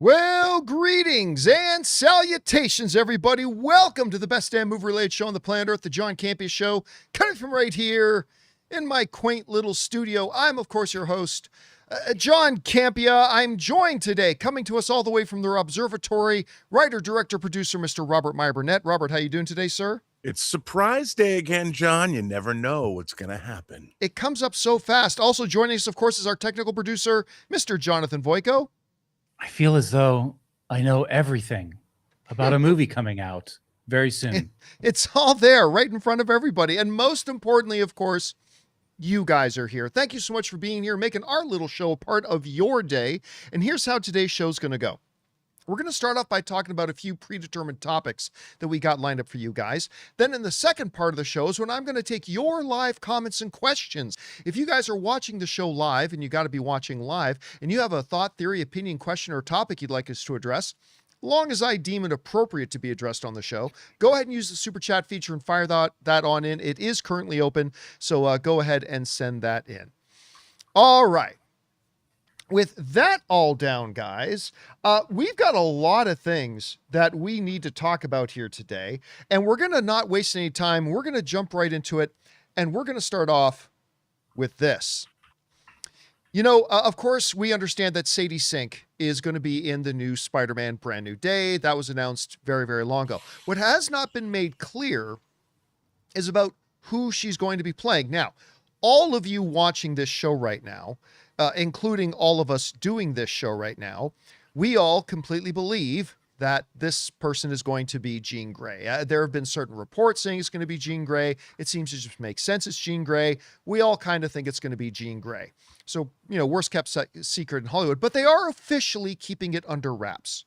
Well, greetings and salutations, everybody. Welcome to the best damn movie-related show on the planet Earth, the John Campea Show, coming from right here in my quaint little studio. I'm, of course, your host, John Campea. I'm joined today, coming to us all the way from the observatory, writer, director, producer, Mr. Robert Meyer Burnett. Robert, how you doing today, sir? It's surprise day again, John. You never know what's going to happen. It comes up so fast. Also joining us, of course, is our technical producer, Mr. Jonathan Voico. I feel as though I know everything about a movie coming out very soon. It's all there right in front of everybody. And most importantly, of course, you guys are here. Thank you so much for being here, making our little show a part of your day. And here's how today's show is going to go. We're going to start off by talking about a few predetermined topics that we got lined up for you guys. Then in the second part of the show is when I'm going to take your live comments and questions. If you guys are watching the show live, and you got to be watching live, and you have a thought, theory, opinion, question, or topic you'd like us to address, long as I deem it appropriate to be addressed on the show, go ahead and use the super chat feature and fire that on in. It is currently open, so go ahead and send that in. All right. With that all down, guys, we've got a lot of things that we need to talk about here today, and we're going to not waste any time. We're going to jump right into it, and we're going to start off with this. You know, of course, we understand that Sadie Sink is going to be in the new Spider-Man Brand New Day. That was announced very, very long ago. What has not been made clear is about who she's going to be playing. Now, all of you watching this show right now, including all of us doing this show right now, we all completely believe that this person is going to be Jean Grey. There have been certain reports saying it's going to be Jean Grey. It seems to just make sense it's Jean Grey. We all kind of think it's going to be Jean Grey. So, you know, worst kept secret in Hollywood, but they are officially keeping it under wraps.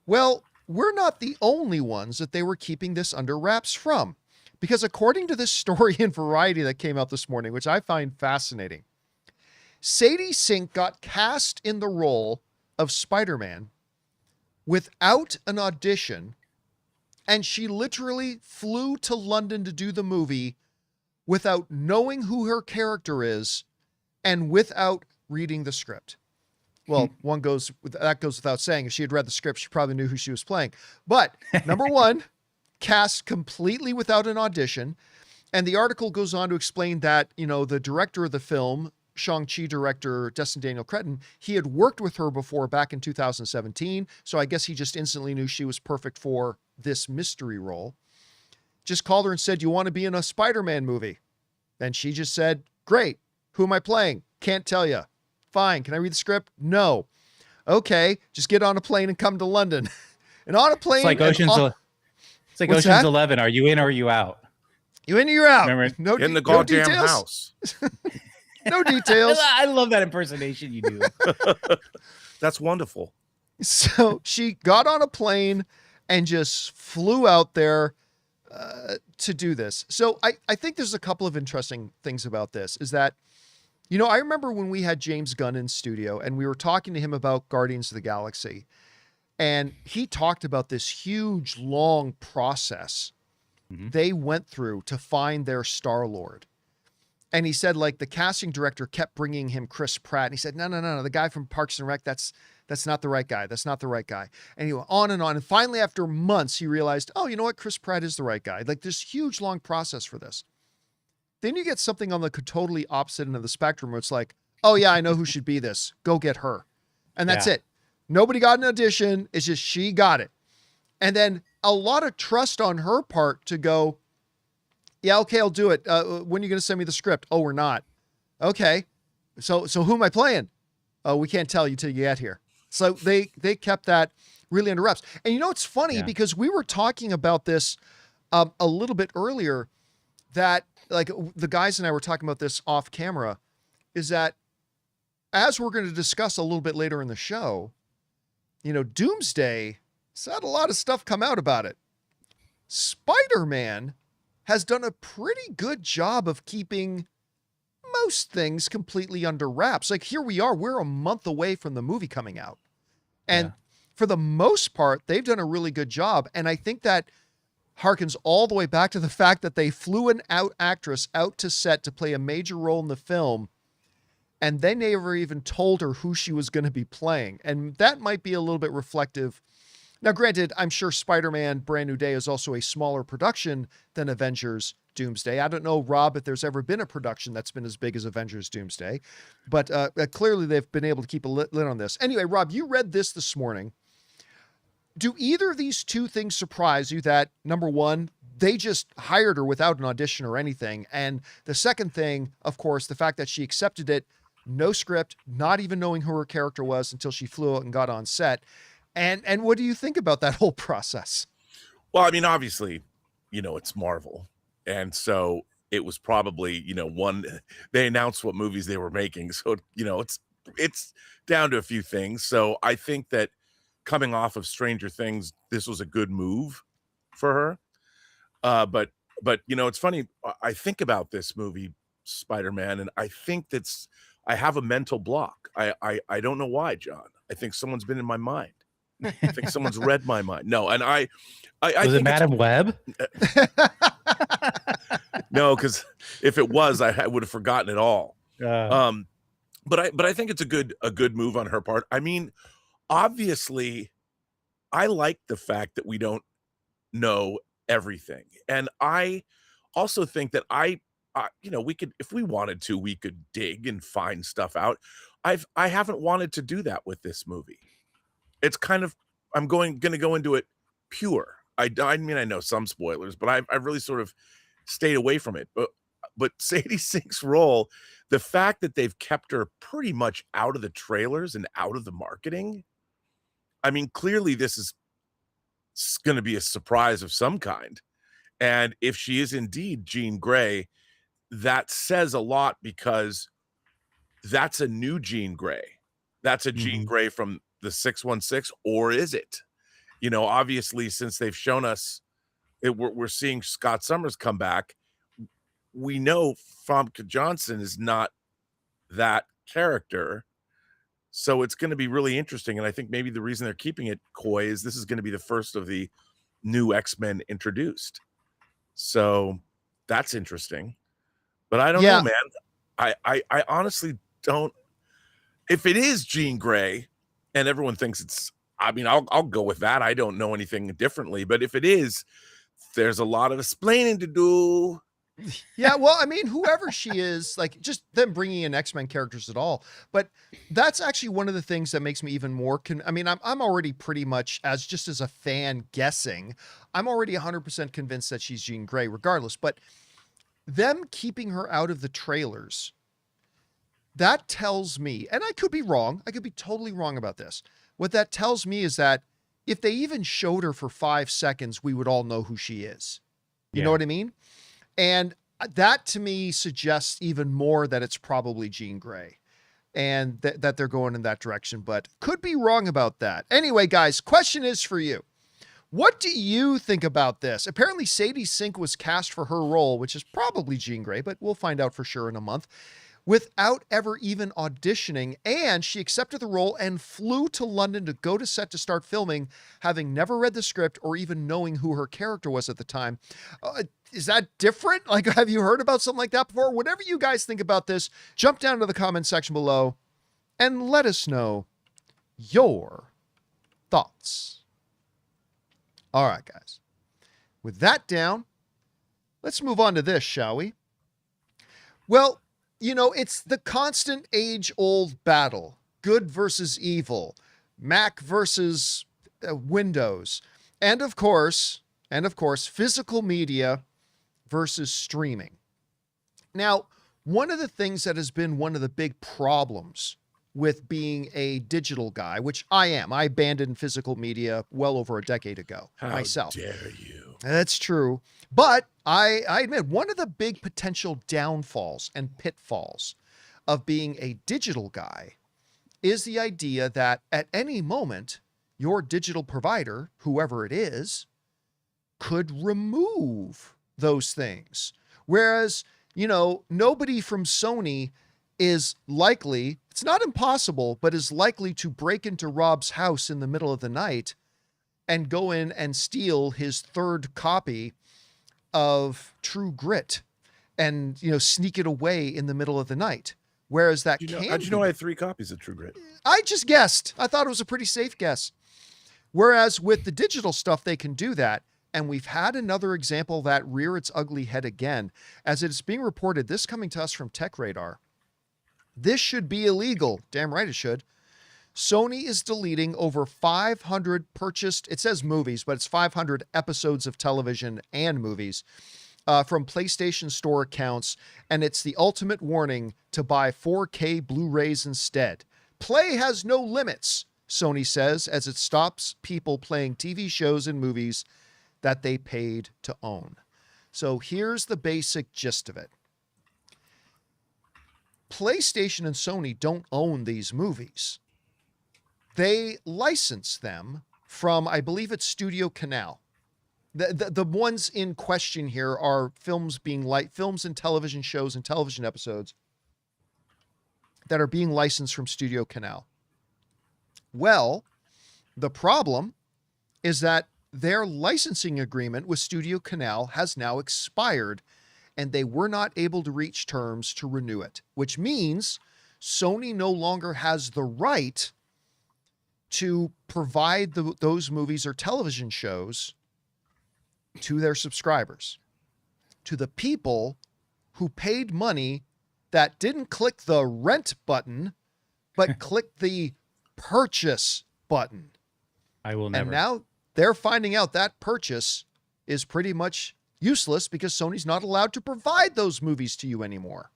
Well, we're not the only ones that they were keeping this under wraps from, because according to this story in Variety that came out this morning, which I find fascinating, Sadie Sink got cast in the role of Spider-Man without an audition, and she literally flew to London to do the movie without knowing who her character is and without reading the script. Well, that goes without saying. If she had read the script, she probably knew who she was playing. But number one, cast completely without an audition. And the article goes on to explain that, you know, the director of the film, Shang-Chi director Destin Daniel Cretton, he had worked with her before back in 2017. So I guess he just instantly knew she was perfect for this mystery role. Just called her and said, "You want to be in a Spider-Man movie?" And she just said, "Great. Who am I playing? Can't tell you." "Fine. Can I read the script?" "No." "Okay. Just get on a plane and come to London." And on a plane. It's like Ocean's 11. Are you in or are you out? You in or you're out. Remember? No, In the goddamn details. house. No details. I love that impersonation you do. That's wonderful. So she got on a plane and just flew out there to do this. So I think there's a couple of interesting things about this is that, you know, I remember when we had James Gunn in studio and we were talking to him about Guardians of the Galaxy, and he talked about this huge, long process they went through to find their Star-Lord. And he said, like, the casting director kept bringing him Chris Pratt. And he said, no, the guy from Parks and Rec, that's not the right guy. That's not the right guy. And he went on. And finally, after months, he realized, oh, you know what? Chris Pratt is the right guy. Like, this huge, long process for this. Then you get something on the totally opposite end of the spectrum where it's like, oh, yeah, I know who should be this. Go get her. And that's it. Nobody got an audition. It's just she got it. And then a lot of trust on her part to go, yeah, okay, I'll do it. When are you going to send me the script? Oh, we're not. Okay. So who am I playing? Oh, we can't tell you till you get here. So they kept that really under wraps. And you know, it's funny because we were talking about this a little bit earlier, that like the guys and I were talking about this off camera, is that as we're going to discuss a little bit later in the show, you know, Doomsday has had a lot of stuff come out about it. Spider-Man has done a pretty good job of keeping most things completely under wraps. Like, here we are, we're a month away from the movie coming out. And for the most part, they've done a really good job. And I think that harkens all the way back to the fact that they flew an actress out to set to play a major role in the film and they never even told her who she was going to be playing. And that might be a little bit reflective. Now, granted, I'm sure Spider-Man Brand New Day is also a smaller production than Avengers Doomsday. I don't know, Rob, if there's ever been a production that's been as big as Avengers Doomsday, but clearly they've been able to keep a lid on this. Anyway, Rob, you read this morning. Do either of these two things surprise you that, number one, they just hired her without an audition or anything? And the second thing, of course, the fact that she accepted it, no script, not even knowing who her character was until she flew out and got on set. And what do you think about that whole process? Well, I mean, obviously, it's Marvel. And so it was probably, they announced what movies they were making. So, it's down to a few things. So I think that coming off of Stranger Things, this was a good move for her. But it's funny. I think about this movie, Spider-Man, and I think I have a mental block. I don't know why, John. I think someone's been in my mind. I think someone's read my mind. No, and I was it Madam Web? No, because if it was, I would have forgotten it all. But I think it's a good move on her part. I mean, obviously, I like the fact that we don't know everything, and I also think that we could, if we wanted to, we could dig and find stuff out. I haven't wanted to do that with this movie. It's kind of, I'm going to go into it pure. I mean, I know some spoilers, but I've really sort of stayed away from it. But Sadie Sink's role, the fact that they've kept her pretty much out of the trailers and out of the marketing, I mean, clearly this is going to be a surprise of some kind. And if she is indeed Jean Grey, that says a lot, because that's a new Jean Grey. That's a Jean Grey from the 616, or is it? Obviously, since they've shown us we're seeing Scott Summers come back, we know Famke Johnson is not that character. So it's going to be really interesting. And I think maybe the reason they're keeping it coy is this is going to be the first of the new X-Men introduced. So that's interesting. But I don't know, man. I honestly don't. If it is Jean Grey, and everyone thinks it's, I mean, I'll go with that. I don't know anything differently. But if it is, there's a lot of explaining to do. Yeah, well, I mean, whoever she is, like, just them bringing in X-Men characters at all. But that's actually one of the things that makes me even more, I'm already pretty much, as a fan guessing, I'm already 100% convinced that she's Jean Grey regardless. But them keeping her out of the trailers, that tells me, and I could be wrong, I could be totally wrong about this. What that tells me is that if they even showed her for 5 seconds, we would all know who she is. You know what I mean? And that to me suggests even more that it's probably Jean Grey, and that they're going in that direction, but could be wrong about that. Anyway, guys, question is for you. What do you think about this? Apparently Sadie Sink was cast for her role, which is probably Jean Grey, but we'll find out for sure in a month, without ever even auditioning, and she accepted the role and flew to London to go to set to start filming, having never read the script or even knowing who her character was at the time. Is that different? Like, have you heard about something like that before? Whatever you guys think about this, jump down to the comment section below and let us know your thoughts. All right, guys. With that down, let's move on to this, shall we? Well, it's the constant age-old battle. Good versus evil. Mac versus Windows. And of course, physical media versus streaming. Now, one of the things that has been one of the big problems with being a digital guy, which I am, I abandoned physical media well over a decade ago myself. How dare you? That's true. But I admit, one of the big potential downfalls and pitfalls of being a digital guy is the idea that at any moment, your digital provider, whoever it is, could remove those things. Whereas, nobody from Sony is likely, it's not impossible, but is likely to break into Rob's house in the middle of the night and go in and steal his third copy of True Grit and, sneak it away in the middle of the night. Whereas that how'd you know I had 3 copies of True Grit? I just guessed. I thought it was a pretty safe guess. Whereas with the digital stuff, they can do that. And we've had another example that rear its ugly head again, as it's being reported, this coming to us from Tech Radar. This should be illegal. Damn right it should. Sony is deleting over 500 purchased, it says movies, but it's 500 episodes of television and movies from PlayStation Store accounts, and it's the ultimate warning to buy 4K Blu-rays instead. Play has no limits, Sony says, as it stops people playing TV shows and movies that they paid to own. So here's the basic gist of it. PlayStation and Sony don't own these movies. They license them from, I believe it's Studio Canal. The ones in question here are films and television shows and television episodes that are being licensed from Studio Canal. Well, the problem is that their licensing agreement with Studio Canal has now expired, and they were not able to reach terms to renew it, which means Sony no longer has the right to provide those movies or television shows to their subscribers, to the people who paid money that didn't click the rent button, but clicked the purchase button. I will never. And now they're finding out that purchase is pretty much useless because Sony's not allowed to provide those movies to you anymore.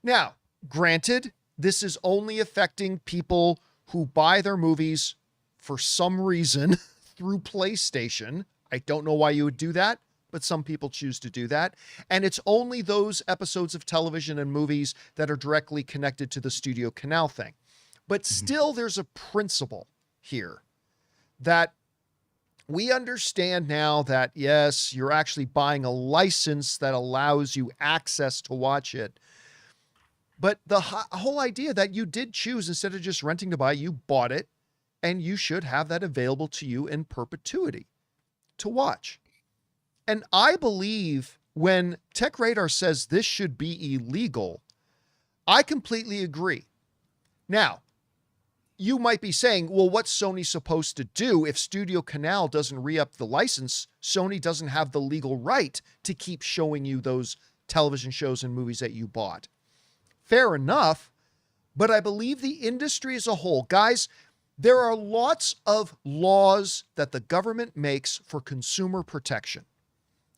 Now, granted, this is only affecting people who buy their movies for some reason through PlayStation. I don't know why you would do that, but some people choose to do that. And it's only those episodes of television and movies that are directly connected to the Studio Canal thing. But still, there's a principle here that we understand now that, yes, you're actually buying a license that allows you access to watch it. But the whole idea that you did choose, instead of just renting to buy, you bought it, and you should have that available to you in perpetuity to watch. And I believe when Tech Radar says this should be illegal, I completely agree. Now, you might be saying, well, what's Sony supposed to do if Studio Canal doesn't re-up the license? Sony doesn't have the legal right to keep showing you those television shows and movies that you bought. Fair enough, but I believe the industry as a whole, guys, there are lots of laws that the government makes for consumer protection,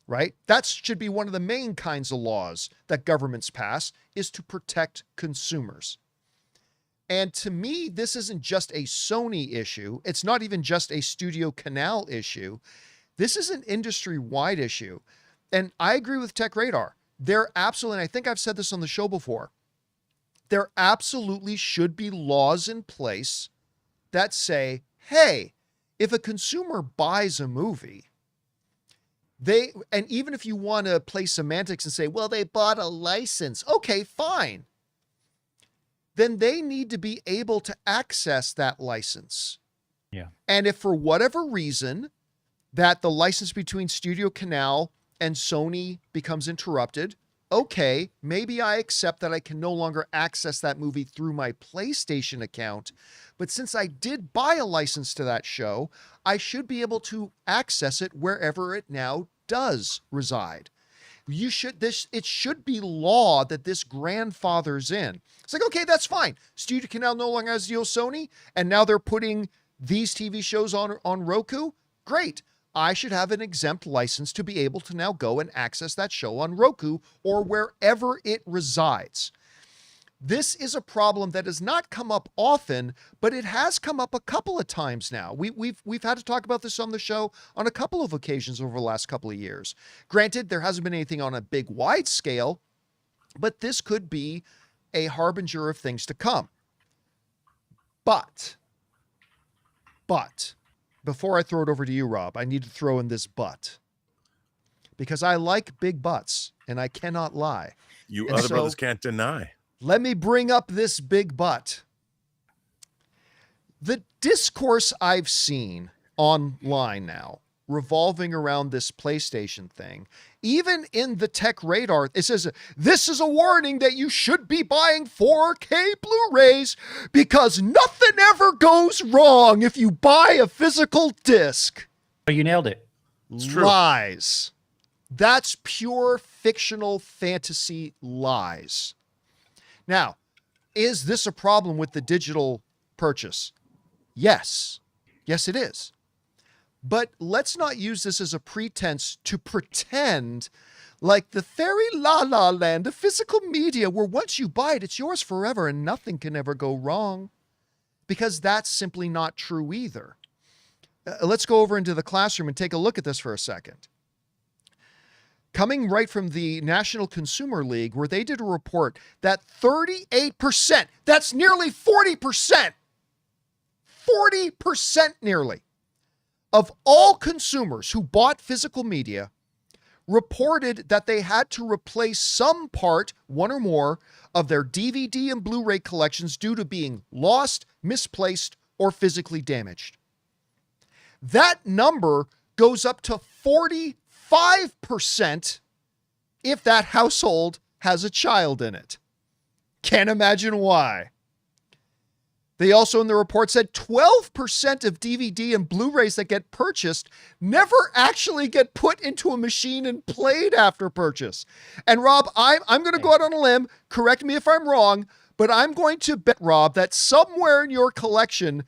right? That should be one of the main kinds of laws that governments pass, is to protect consumers. And to me, this isn't just a Sony issue. It's not even just a Studio Canal issue. This is an industry-wide issue. And I agree with Tech Radar. There absolutely, and I think I've said this on the show before, there absolutely should be laws in place that say, hey, if a consumer buys a movie, and even if you want to play semantics and say, well, they bought a license, okay, fine. Then they need to be able to access that license. Yeah. And if for whatever reason that the license between Studio Canal and Sony becomes interrupted, okay, maybe I accept that I can no longer access that movie through my PlayStation account. But since I did buy a license to that show, I should be able to access it wherever it now does reside. It should be law that this grandfathers in. It's like, okay, that's fine. Studio Canal no longer has deal with Sony, and now they're putting these TV shows on Roku. Great. I should have an exempt license to be able to now go and access that show on Roku or wherever it resides. This is a problem that has not come up often, but it has come up a couple of times now. We've had to talk about this on the show on a couple of occasions over the last couple of years. Granted, there hasn't been anything on a big wide scale, but this could be a harbinger of things to come. But before I throw it over to you, Rob, I need to throw in this but. Because I like big butts, and I cannot lie. You other brothers can't deny. Let me bring up this big but. The discourse I've seen online now revolving around this PlayStation thing. Even in the tech radar, it says, this is a warning that you should be buying 4K Blu-rays because nothing ever goes wrong if you buy a physical disc. Oh, you nailed it. It's true. Lies. That's pure fictional fantasy lies. Now, is this a problem with the digital purchase? Yes. Yes, it is. But let's not use this as a pretense to pretend like the fairy la la land of physical media where once you buy it, it's yours forever and nothing can ever go wrong. Because that's simply not true either. Let's go over into the classroom and take a look at this for a second. Coming right from the National Consumer League, where they did a report that 38%, that's nearly 40%, 40% nearly, of all consumers who bought physical media reported that they had to replace some part, one or more, of their DVD and Blu-ray collections due to being lost, misplaced, or physically damaged. That number goes up to 45% if that household has a child in it. Can't imagine why. They also in the report said 12% of DVD and Blu-rays that get purchased never actually get put into a machine and played after purchase. And Rob, I'm going to go out on a limb, correct me if I'm wrong, but I'm going to bet, Rob, that somewhere in your collection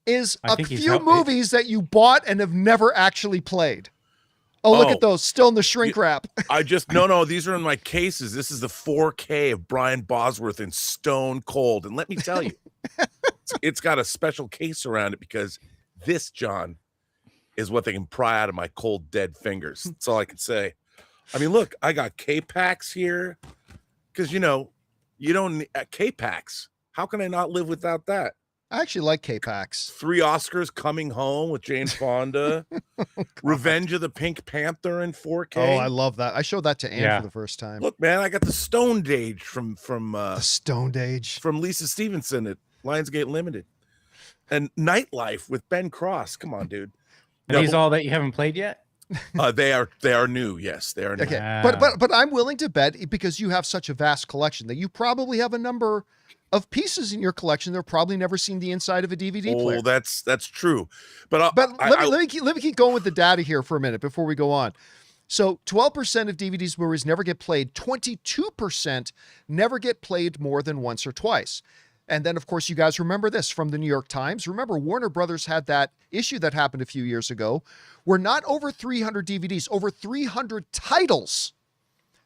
is a few movies that you bought and have never actually played. Oh, look at those, still in the shrink wrap. No, these are in my cases. This is the 4K of Brian Bosworth in Stone Cold. And let me tell you, it's got a special case around it because this, John, is what they can pry out of my cold, dead fingers. That's all I can say. I mean, look, I got K-Packs here because, you don't K-Packs. How can I not live without that? I actually like K-Packs. 3 Oscars Coming Home with Jane Fonda. Revenge of the Pink Panther in 4K. Oh, I love that. I showed that to Anne for the first time. Look, man, I got the Stoned Age from the Stoned Age from Lisa Stevenson at Lionsgate Limited, and Nightlife with Ben Cross. Come on, dude. And these all that you haven't played yet? They are new. Yes, they are new. Okay, but I'm willing to bet, because you have such a vast collection, that you probably have a number of pieces in your collection that have probably never seen the inside of a DVD player. Oh, that's true. But let me keep going with the data here for a minute before we go on. So 12% of DVDs, Blu-rays never get played. 22% never get played more than once or twice. And then, of course, you guys remember this from the New York Times. Remember, Warner Brothers had that issue that happened a few years ago where not over 300 DVDs, over 300 titles,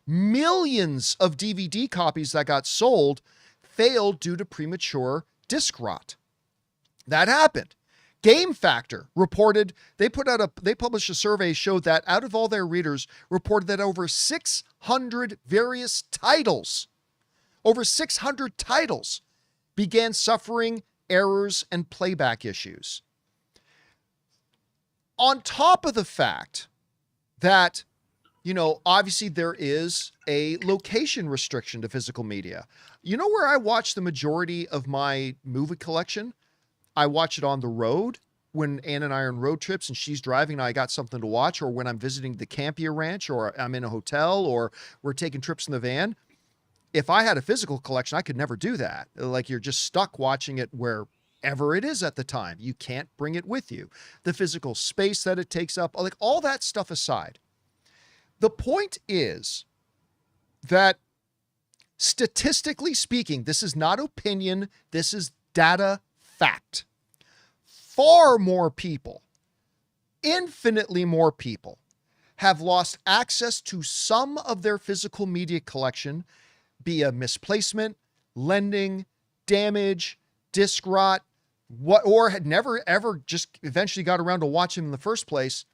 millions of DVD copies that got sold failed due to premature disc rot. That happened. Game Factor reported, they published a survey showed that out of all their readers reported that over 600 various titles, began suffering errors and playback issues. On top of the fact that, obviously there is a location restriction to physical media. You know where I watch the majority of my movie collection? I watch it on the road when Ann and I are on road trips and she's driving and I got something to watch, or when I'm visiting the Campea Ranch, or I'm in a hotel, or we're taking trips in the van. If I had a physical collection, I could never do that. Like, you're just stuck watching it wherever it is at the time. You can't bring it with you. The physical space that it takes up, like all that stuff aside. The point is that statistically speaking, this is not opinion, this is data fact. Far more people, infinitely more people, have lost access to some of their physical media collection via misplacement, lending, damage, disc rot, or had never ever just eventually got around to watching in the first place,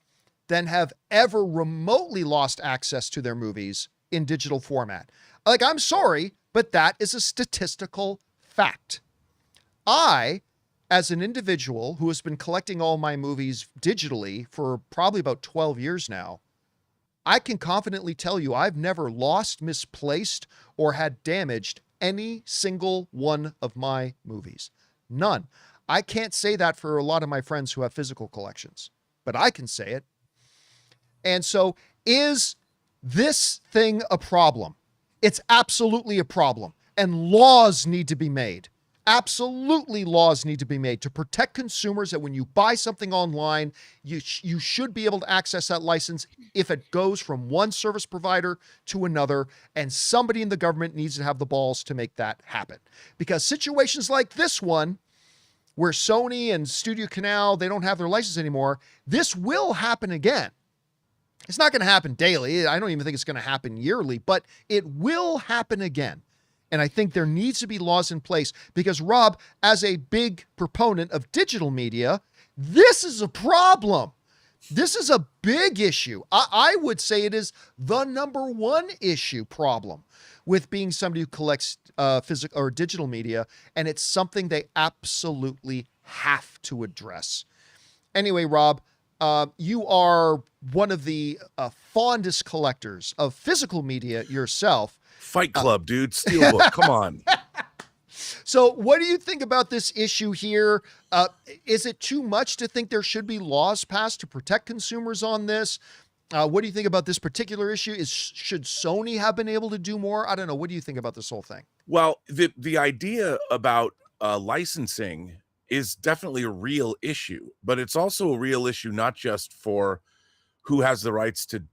than have ever remotely lost access to their movies in digital format. Like, I'm sorry, but that is a statistical fact. I, as an individual who has been collecting all my movies digitally for probably about 12 years now, I can confidently tell you I've never lost, misplaced, or had damaged any single one of my movies. None. I can't say that for a lot of my friends who have physical collections, but I can say it. And so is this thing a problem? It's absolutely a problem. And laws need to be made. Absolutely, laws need to be made to protect consumers that when you buy something online, you should be able to access that license if it goes from one service provider to another, and somebody in the government needs to have the balls to make that happen. Because situations like this one, where Sony and Studio Canal, they don't have their license anymore, this will happen again. It's not going to happen daily. I don't even think it's going to happen yearly, but it will happen again. And I think there needs to be laws in place because, Rob, as a big proponent of digital media, this is a problem. This is a big issue. I would say it is the number one problem with being somebody who collects physical or digital media, and it's something they absolutely have to address. Anyway, Rob, you are one of the fondest collectors of physical media yourself. Fight Club, dude. Steelbook. Come on. So what do you think about this issue here? Is it too much to think there should be laws passed to protect consumers on this? What do you think about this particular issue? Should Sony have been able to do more? I don't know. What do you think about this whole thing? Well, the idea about licensing is definitely a real issue, but it's also a real issue not just for who has the rights to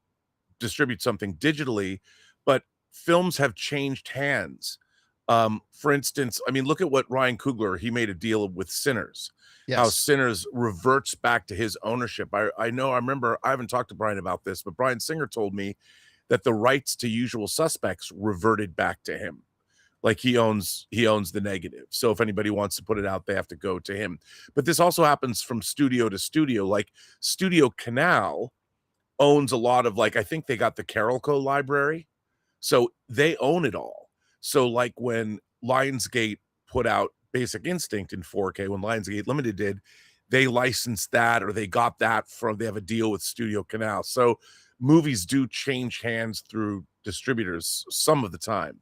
distribute something digitally, but films have changed hands. For instance, I mean, look at what Ryan Coogler, he made a deal with Sinners. Yes. How Sinners reverts back to his ownership. I remember, I haven't talked to Brian about this, but Brian Singer told me that the rights to Usual Suspects reverted back to him. Like he owns the negative. So if anybody wants to put it out, they have to go to him. But this also happens from studio to studio. Like Studio Canal owns a lot of, like, I think they got the Carol Co library. So they own it all. So like when Lionsgate put out Basic Instinct in 4K, when Lionsgate Limited did, they licensed that, or they got that from, they have a deal with Studio Canal. So movies do change hands through distributors some of the time.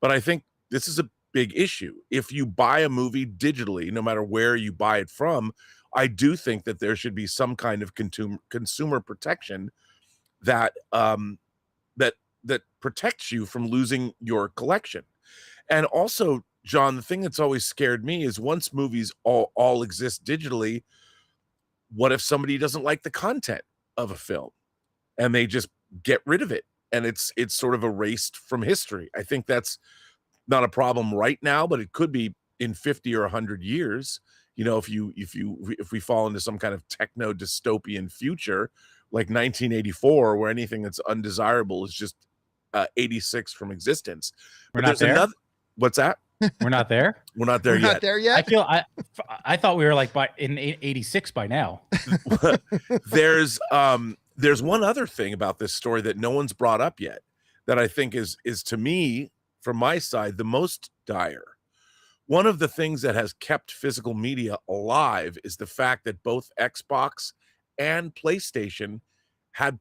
But I think this is a big issue. If you buy a movie digitally, no matter where you buy it from, I do think that there should be some kind of consumer protection that that protects you from losing your collection. And also, John, the thing that's always scared me is once movies all exist digitally, what if somebody doesn't like the content of a film and they just get rid of it and it's sort of erased from history? I think that's not a problem right now, but it could be in 50 or 100 years. You know, if we fall into some kind of techno dystopian future like 1984, where anything that's undesirable is just 86 from existence. We're not there. What's that? We're not there. We're not there yet. Not there yet. I thought we were like in 86 by now. There's one other thing about this story that no one's brought up yet that I think is to me, from my side, the most dire. One of the things that has kept physical media alive is the fact that both Xbox and PlayStation had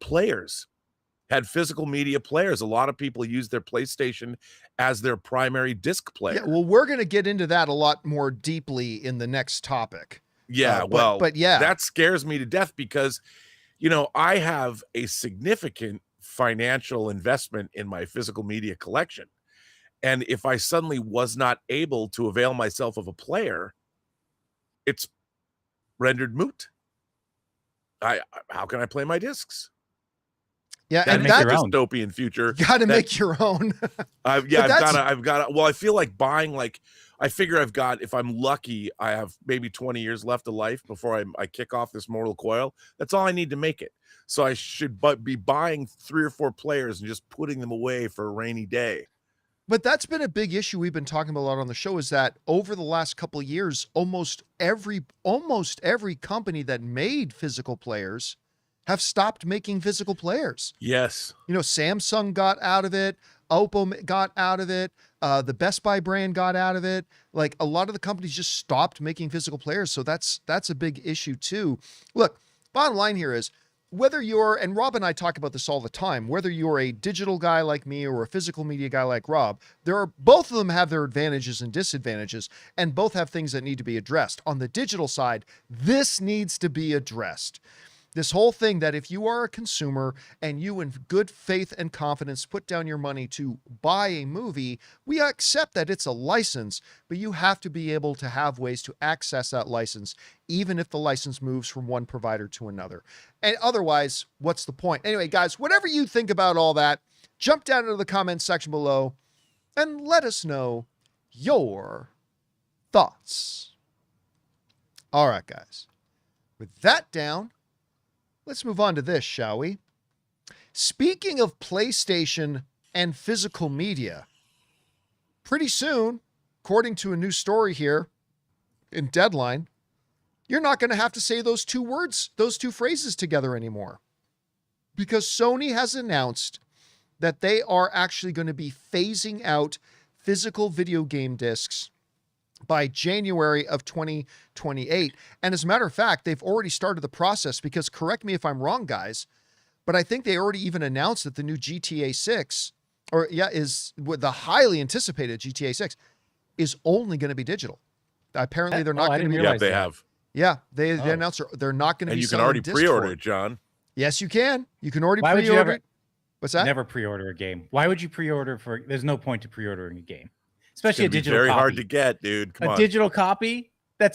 physical media players. A lot of people use their PlayStation as their primary disc player. Yeah, well, we're going to get into that a lot more deeply in the next topic. Yeah, but yeah, that scares me to death because, you know, I have a significant financial investment in my physical media collection. And if I suddenly was not able to avail myself of a player, it's rendered moot. How can I play my discs? Yeah, and that dystopian future. You got to make your own. I've got. Well, I feel like buying. Like, I figure I've got. If I'm lucky, I have maybe 20 years left of life before I kick off this mortal coil. That's all I need to make it. So I should be buying 3 or 4 players and just putting them away for a rainy day. But that's been a big issue we've been talking about a lot on the show, is that over the last couple of years, almost every company that made physical players have stopped making physical players. Yes. You know, Samsung got out of it. Oppo got out of it. The Best Buy brand got out of it. Like, a lot of the companies just stopped making physical players. So that's a big issue too. Look, bottom line here is, whether you're, and Rob and I talk about this all the time, whether you're a digital guy like me or a physical media guy like Rob, both of them have their advantages and disadvantages, and both have things that need to be addressed. On the digital side, this needs to be addressed. This whole thing that if you are a consumer and you in good faith and confidence put down your money to buy a movie, we accept that it's a license, but you have to be able to have ways to access that license, even if the license moves from one provider to another. And otherwise, what's the point? Anyway, guys, whatever you think about all that, jump down into the comments section below and let us know your thoughts. All right, guys. With that down, let's move on to this, shall we? Speaking of PlayStation and physical media, pretty soon, according to a new story here in Deadline, you're not going to have to say those two words, those two phrases together anymore. Because Sony has announced that they are actually going to be phasing out physical video game discs by January of 2028. And as a matter of fact, they've already started the process because, correct me if I'm wrong, guys, but I think they already even announced that the new GTA 6, is with the highly anticipated GTA 6, is only going to be digital. Apparently, they're not going to be. Yeah, they have. Yeah, they announced they're not going to be. And you can selling already discs pre-order it, John. Yes, you can. You can already Why would you pre-order ever, it. What's that? Never pre-order a game. Why would you pre-order for? There's no point to pre-ordering a game, especially a It's digital. very copy. hard to get, dude. Come on. Digital copy. That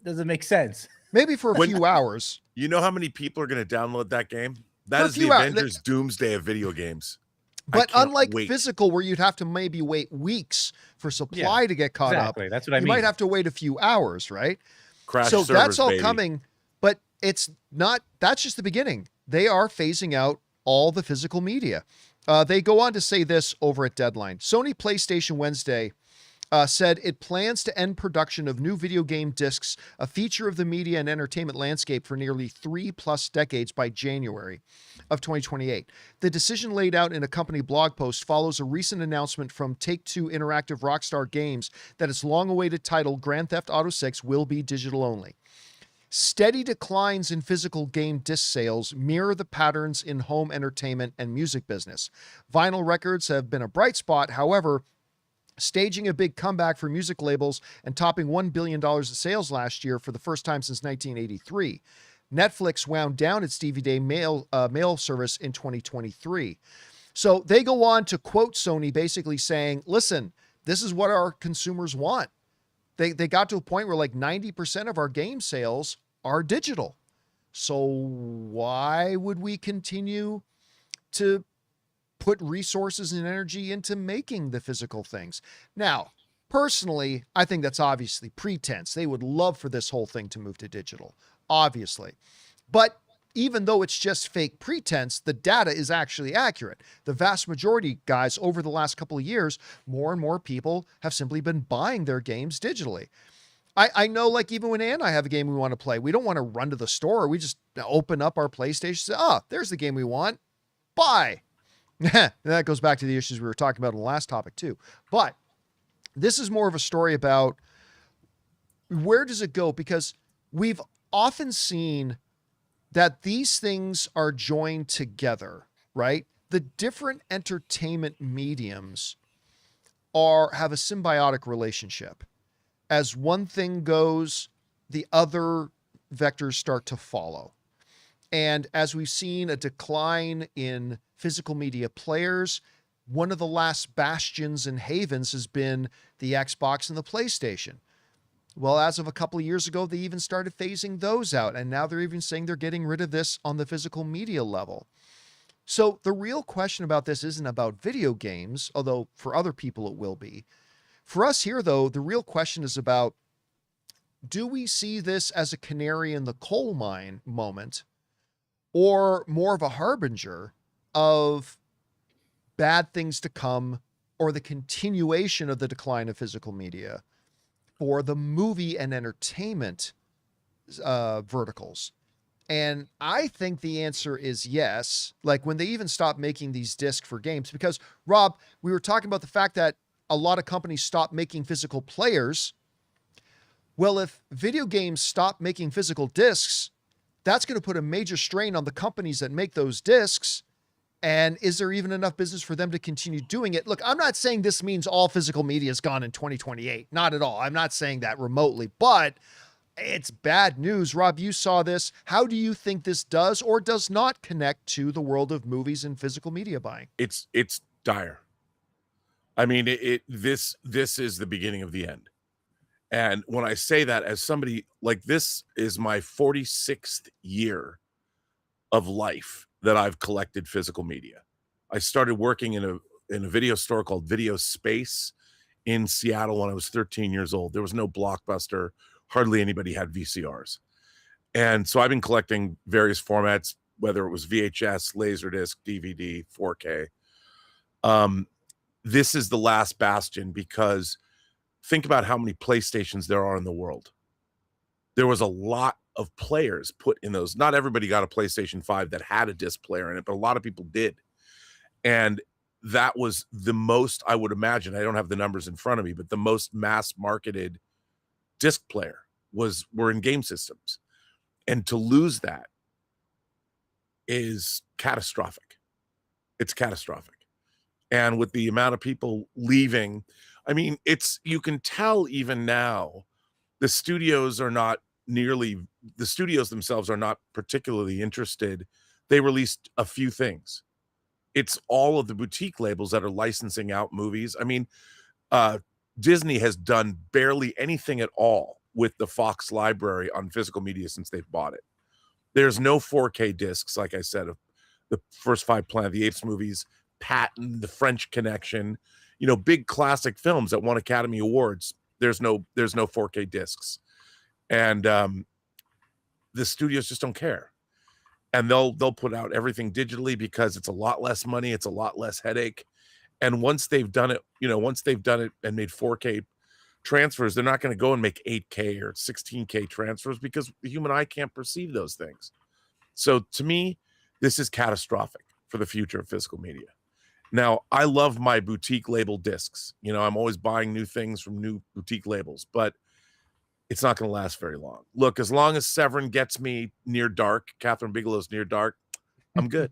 doesn't make sense. Maybe for a few hours. You know how many people are going to download that game? That For a is the few hours. Avengers Doomsday of video games. But unlike physical, where you'd have to maybe wait weeks for supply to get caught up, that's what I mean. You might have to wait a few hours, right? Crash so servers, that's all baby. coming, but it's not. That's just the beginning. They are phasing out all the physical media. They go on to say this over at Deadline. Sony PlayStation Wednesday said it plans to end production of new video game discs, a feature of the media and entertainment landscape for nearly 3+ decades, by January of 2028. The decision, laid out in a company blog post, follows a recent announcement from Take-Two Interactive Rockstar Games that its long-awaited title, Grand Theft Auto 6, will be digital only. Steady declines in physical game disc sales mirror the patterns in home entertainment and music business. Vinyl records have been a bright spot, however, staging a big comeback for music labels and topping $1 billion in sales last year for the first time since 1983. Netflix wound down its DVD mail service in 2023. So they go on to quote Sony, basically saying, listen, this is what our consumers want. They got to a point where like 90% of our game sales are digital. So why would we continue to put resources and energy into making the physical things? Now, personally, I think that's obviously pretense. They would love for this whole thing to move to digital, obviously. But even though it's just fake pretense, the data is actually accurate. The vast majority, guys, over the last couple of years, more and more people have simply been buying their games digitally. I know, like, even when Ann and I have a game we want to play, we don't want to run to the store. We just open up our PlayStation, say, there's the game we want. Buy. And that goes back to the issues we were talking about in the last topic too. But this is more of a story about where does it go? Because we've often seen that these things are joined together, right? The different entertainment mediums have a symbiotic relationship. As one thing goes, the other vectors start to follow. And as we've seen a decline in physical media players, one of the last bastions and havens has been the Xbox and the PlayStation. Well, as of a couple of years ago, they even started phasing those out. And now they're even saying they're getting rid of this on the physical media level. So the real question about this isn't about video games, although for other people it will be. For us here, though, the real question is about, do we see this as a canary in the coal mine moment, or more of a harbinger of bad things to come, or the continuation of the decline of physical media for the movie and entertainment verticals? And I think the answer is yes. Like when they even stopped making these discs for games, because Rob, we were talking about the fact that a lot of companies stopped making physical players. Well, if video games stop making physical discs, that's going to put a major strain on the companies that make those discs. And is there even enough business for them to continue doing it? Look, I'm not saying this means all physical media is gone in 2028. Not at all. I'm not saying that remotely, but It's bad news. Rob, you saw this. How do you think this does or does not connect to the world of movies and physical media buying? It's dire. I mean, this is the beginning of the end. And when I say that, as somebody like, this is my 46th year of life that I've collected physical media. I started working in a video store called Video Space in Seattle when I was 13 years old. There was no Blockbuster. Hardly anybody had VCRs. And so I've been collecting various formats, whether it was VHS, Laserdisc, DVD, 4K. This is the last bastion, because think about how many PlayStations there are in the world. There was a lot of players put in those. Not everybody got a PlayStation 5 that had a disc player in it, but a lot of people did. And that was the most, I would imagine, I don't have the numbers in front of me, but the most mass marketed disc player were in game systems. And to lose that is catastrophic. It's catastrophic. And with the amount of people leaving, I mean, you can tell even now, the studios themselves are not particularly interested. They released a few things. It's all of the boutique labels that are licensing out movies. I mean, Disney has done barely anything at all with the Fox library on physical media since they've bought it. There's no 4K discs, like I said, of the first 5 Planet of the Apes movies, Patton, The French Connection, big classic films that won Academy Awards. There's no 4K discs. And the studios just don't care. And they'll put out everything digitally because it's a lot less money, it's a lot less headache. And once they've done it, and made 4K transfers, they're not going to go and make 8K or 16K transfers, because the human eye can't perceive those things. So to me, this is catastrophic for the future of physical media. Now, I love my boutique label discs. I'm always buying new things from new boutique labels, but it's not going to last very long. Look, as long as Severin gets me Near Dark, Catherine Bigelow's Near Dark, I'm good.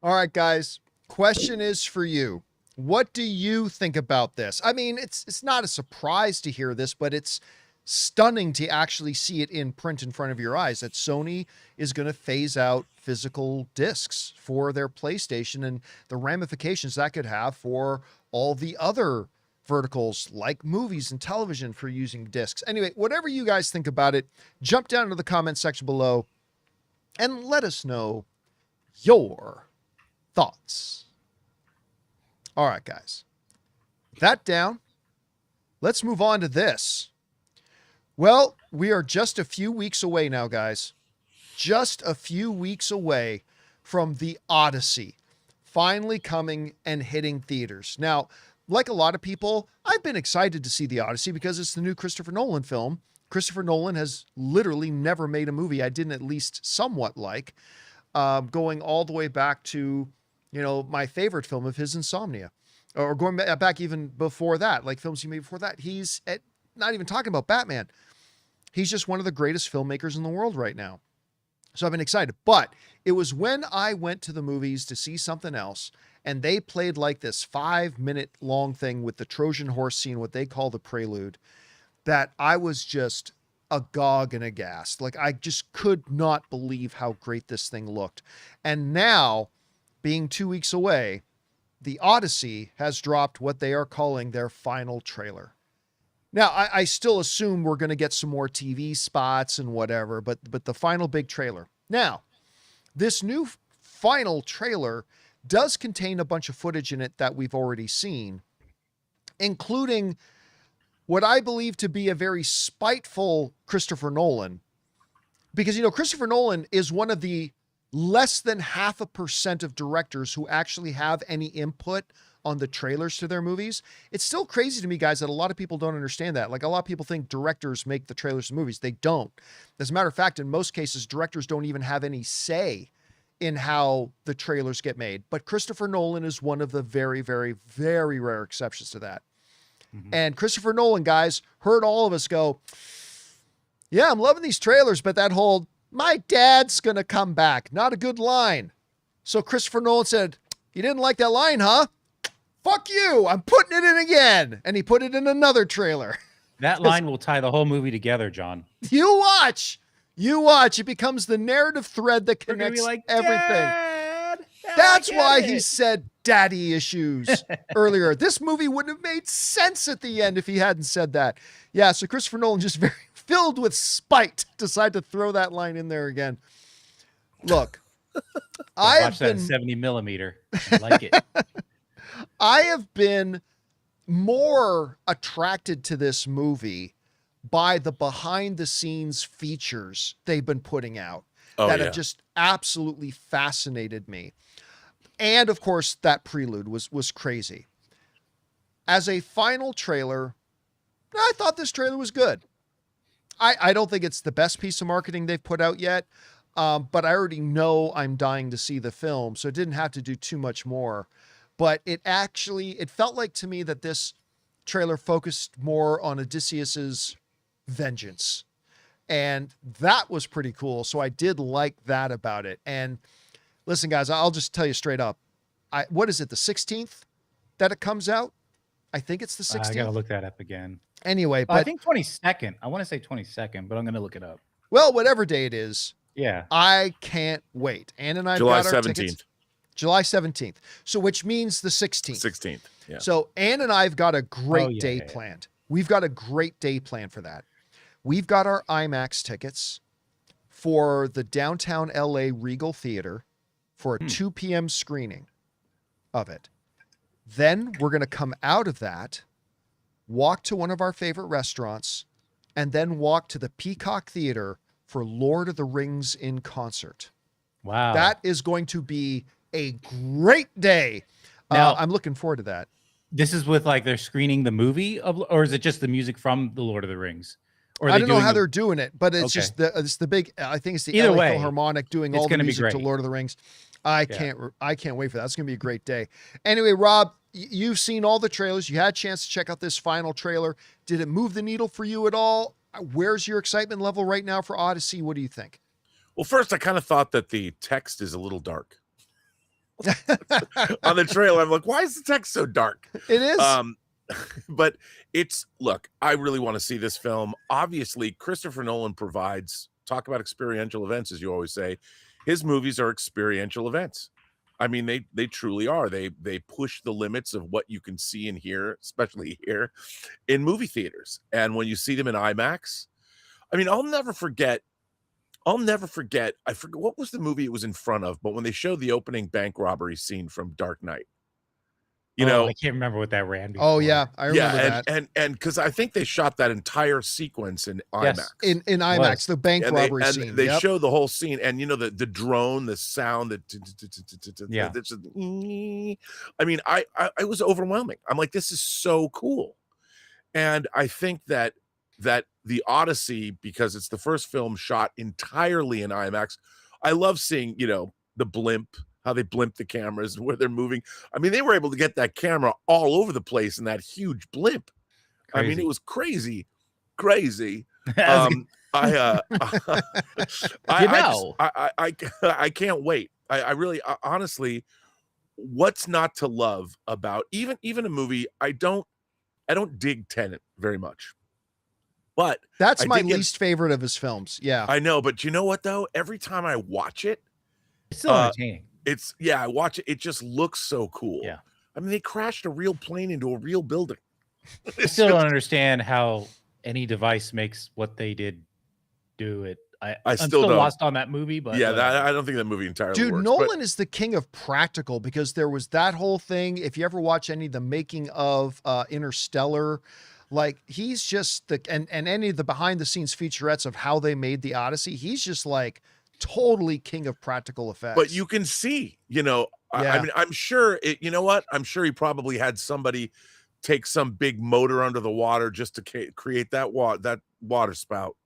All right, guys. Question is for you. What do you think about this? I mean, it's not a surprise to hear this, but it's stunning to actually see it in print in front of your eyes, that Sony is going to phase out physical discs for their PlayStation, and the ramifications that could have for all the other verticals like movies and television for using discs. Anyway, whatever you guys think about it, jump down to the comment section below and let us know your thoughts. All right, guys. That down. Let's move on to this. Well, we are just a few weeks away now, guys. Just a few weeks away from the Odyssey finally coming and hitting theaters. Now, like a lot of people, I've been excited to see the Odyssey because it's the new Christopher Nolan film. Christopher Nolan has literally never made a movie I didn't at least somewhat like, going all the way back to, my favorite film of his, Insomnia, or going back even before that, like films he made before that. Not even talking about Batman. He's just one of the greatest filmmakers in the world right now. So I've been excited. But it was when I went to the movies to see something else, and they played like this 5-minute long thing with the Trojan horse scene, what they call the prelude, that I was just agog and aghast. Like, I just could not believe how great this thing looked. And now, being 2 weeks away, the Odyssey has dropped what they are calling their final trailer. Now, I still assume we're going to get some more TV spots and whatever, but the final big trailer. Now, this new final trailer does contain a bunch of footage in it that we've already seen, including what I believe to be a very spiteful Christopher Nolan. Because, Christopher Nolan is one of the less than 0.5% of directors who actually have any input on the trailers to their movies. It's still crazy to me, guys, that a lot of people don't understand that. Like, a lot of people think directors make the trailers to movies. They don't. As a matter of fact, in most cases, directors don't even have any say in how the trailers get made. But Christopher Nolan is one of the very, very, very rare exceptions to that. Mm-hmm. And Christopher Nolan, guys, heard all of us go, yeah, I'm loving these trailers, but that whole, my dad's going to come back, not a good line. So Christopher Nolan said, you didn't like that line, huh? Fuck you, I'm putting it in again. And he put it in another trailer. That line will tie the whole movie together, John. You watch. It becomes the narrative thread that connects everything. Dad, That's why he said daddy issues earlier. This movie wouldn't have made sense at the end if he hadn't said that. Yeah, so Christopher Nolan just very filled with spite decided to throw that line in there again. Look, I watch that 70 millimeter. I like it. I have been more attracted to this movie by the behind the scenes features they've been putting out that have just absolutely fascinated me. And of course, that prelude was crazy. As a final trailer, I thought this trailer was good. I don't think it's the best piece of marketing they've put out yet, but I already know I'm dying to see the film, so it didn't have to do too much more. But it felt like to me that this trailer focused more on Odysseus's vengeance. And that was pretty cool. So I did like that about it. And listen, guys, I'll just tell you straight up. What is it, the 16th that it comes out? I think it's the 16th. I got to look that up again. Anyway, but I think 22nd. I want to say 22nd, but I'm going to look it up. Well, whatever day it is. Yeah. I can't wait. Ann and I July got our 17th. tickets. July 17th. So which means the 16th. 16th. Yeah. So Ann and I've got a great day planned. We've got a great day planned for that. We've got our IMAX tickets for the downtown LA Regal Theater for a 2 p.m. screening of it. Then we're going to come out of that, walk to one of our favorite restaurants, and then walk to the Peacock Theater for Lord of the Rings in concert. Wow. That is going to be a great day. Now, I'm looking forward to that. This is with like they're screening the movie or is it just the music from the Lord of the Rings? Or I don't know how they're doing it, but it's just the big. I think it's the Either LA way, Philharmonic doing all the music to Lord of the Rings. I can't wait for that. It's going to be a great day. Anyway, Rob, you've seen all the trailers. You had a chance to check out this final trailer. Did it move the needle for you at all? Where's your excitement level right now for Odyssey? What do you think? Well, first, I kind of thought that the text is a little dark. On the trailer, I'm like, why is the text so dark? It is. But look, I really want to see this film. Obviously, Christopher Nolan provides, talk about experiential events, as you always say. His movies are experiential events. I mean, they truly are. They push the limits of what you can see and hear, especially here in movie theaters. And when you see them in IMAX, I mean, I'll never forget. I forget what was the movie it was in front of, but when they showed the opening bank robbery scene from Dark Knight, you know, I can't remember what that ran before. Oh yeah, I remember that. And because I think they shot that entire sequence in IMAX. In IMAX, the bank robbery scene. They show the whole scene, and you know the drone, the sound, I mean, I was overwhelming. I'm like, this is so cool, and I think that the Odyssey, because it's the first film shot entirely in IMAX. I love seeing, you know, the blimp, how they blimp the cameras, where they're moving. I mean, they were able to get that camera all over the place in that huge blimp. Crazy. I mean, it was crazy. I can't wait. I really, honestly, what's not to love about even a movie? I don't dig Tenet very much. But that's my least favorite of his films. Yeah, I know. But you know what, though? Every time I watch it, it's still entertaining. I watch it. It just looks so cool. Yeah. I mean, they crashed a real plane into a real building. I still don't understand how any device makes what they did do it. I'm still lost on that movie, but yeah, I don't think that movie entirely Dude, works. Nolan is the king of practical, because there was that whole thing. If you ever watch any of the making of Interstellar, like he's just and any of the behind the scenes featurettes of how they made the Odyssey, he's just like totally king of practical effects. But you can see, you know, I mean, I'm sure you know what? I'm sure he probably had somebody take some big motor under the water just to create that water spout.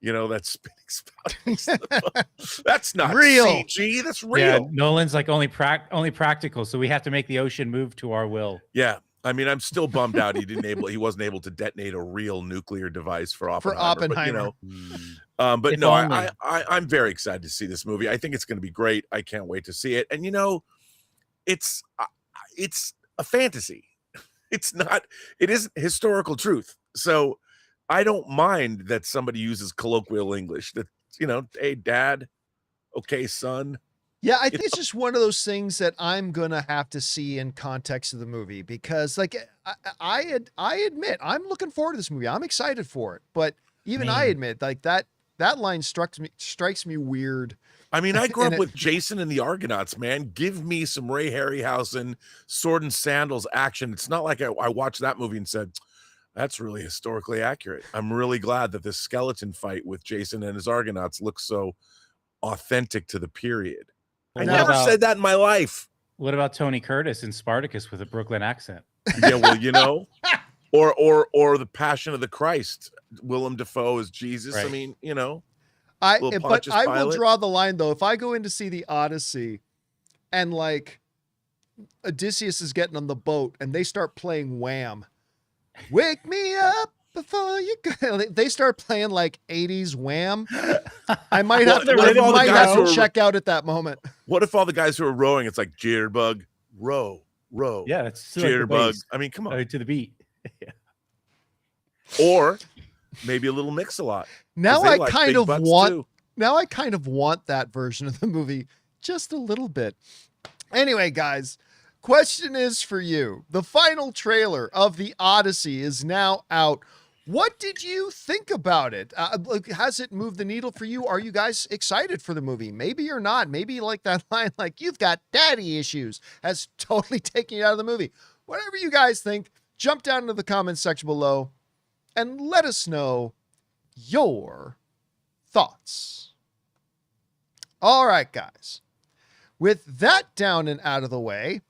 You know, that spinning spout. That's not real. CG. That's real. Yeah, Nolan's like only practical, so we have to make the ocean move to our will. Yeah. I mean, I'm still bummed out he wasn't able to detonate a real nuclear device for Oppenheimer. But, you know, I'm very excited to see this movie. I think it's going to be great. I can't wait to see it. And you know, it's a fantasy. It isn't historical truth. So I don't mind that somebody uses colloquial English. That, hey, dad, okay, son. Yeah, I think it's just one of those things that I'm gonna have to see in context of the movie, because like I admit I'm looking forward to this movie. I'm excited for it, but even I admit like that line strikes me weird. I mean, I grew up with Jason and the Argonauts, man. Give me some Ray Harryhausen sword and sandals action. It's not like I watched that movie and said, that's really historically accurate. I'm really glad that this skeleton fight with Jason and his Argonauts looks so authentic to the period. I never said that in my life. What about Tony Curtis in Spartacus with a Brooklyn accent? Yeah, well, or the Passion of the Christ, Willem Dafoe as Jesus. Right. I mean, I will draw the line though. If I go in to see the Odyssey and like Odysseus is getting on the boat and they start playing Wham, wake me up before you go. They start playing like 80s Wham. I might have to check out at that moment. What if all the guys who are rowing, it's like jitterbug, row. Yeah, it's jitterbug. I mean, come on. To the beat. Yeah. Or maybe a little Mix-a-Lot. Now I kind of want that version of the movie just a little bit. Anyway, guys, question is for you. The final trailer of the Odyssey is now out. What did you think about it? Has it moved the needle for you? Are you guys excited for the movie? Maybe you're not. Maybe like that line, like you've got daddy issues, has totally taken you out of the movie. Whatever you guys think, jump down into the comments section below and let us know your thoughts. All right, guys. With that down and out of the way,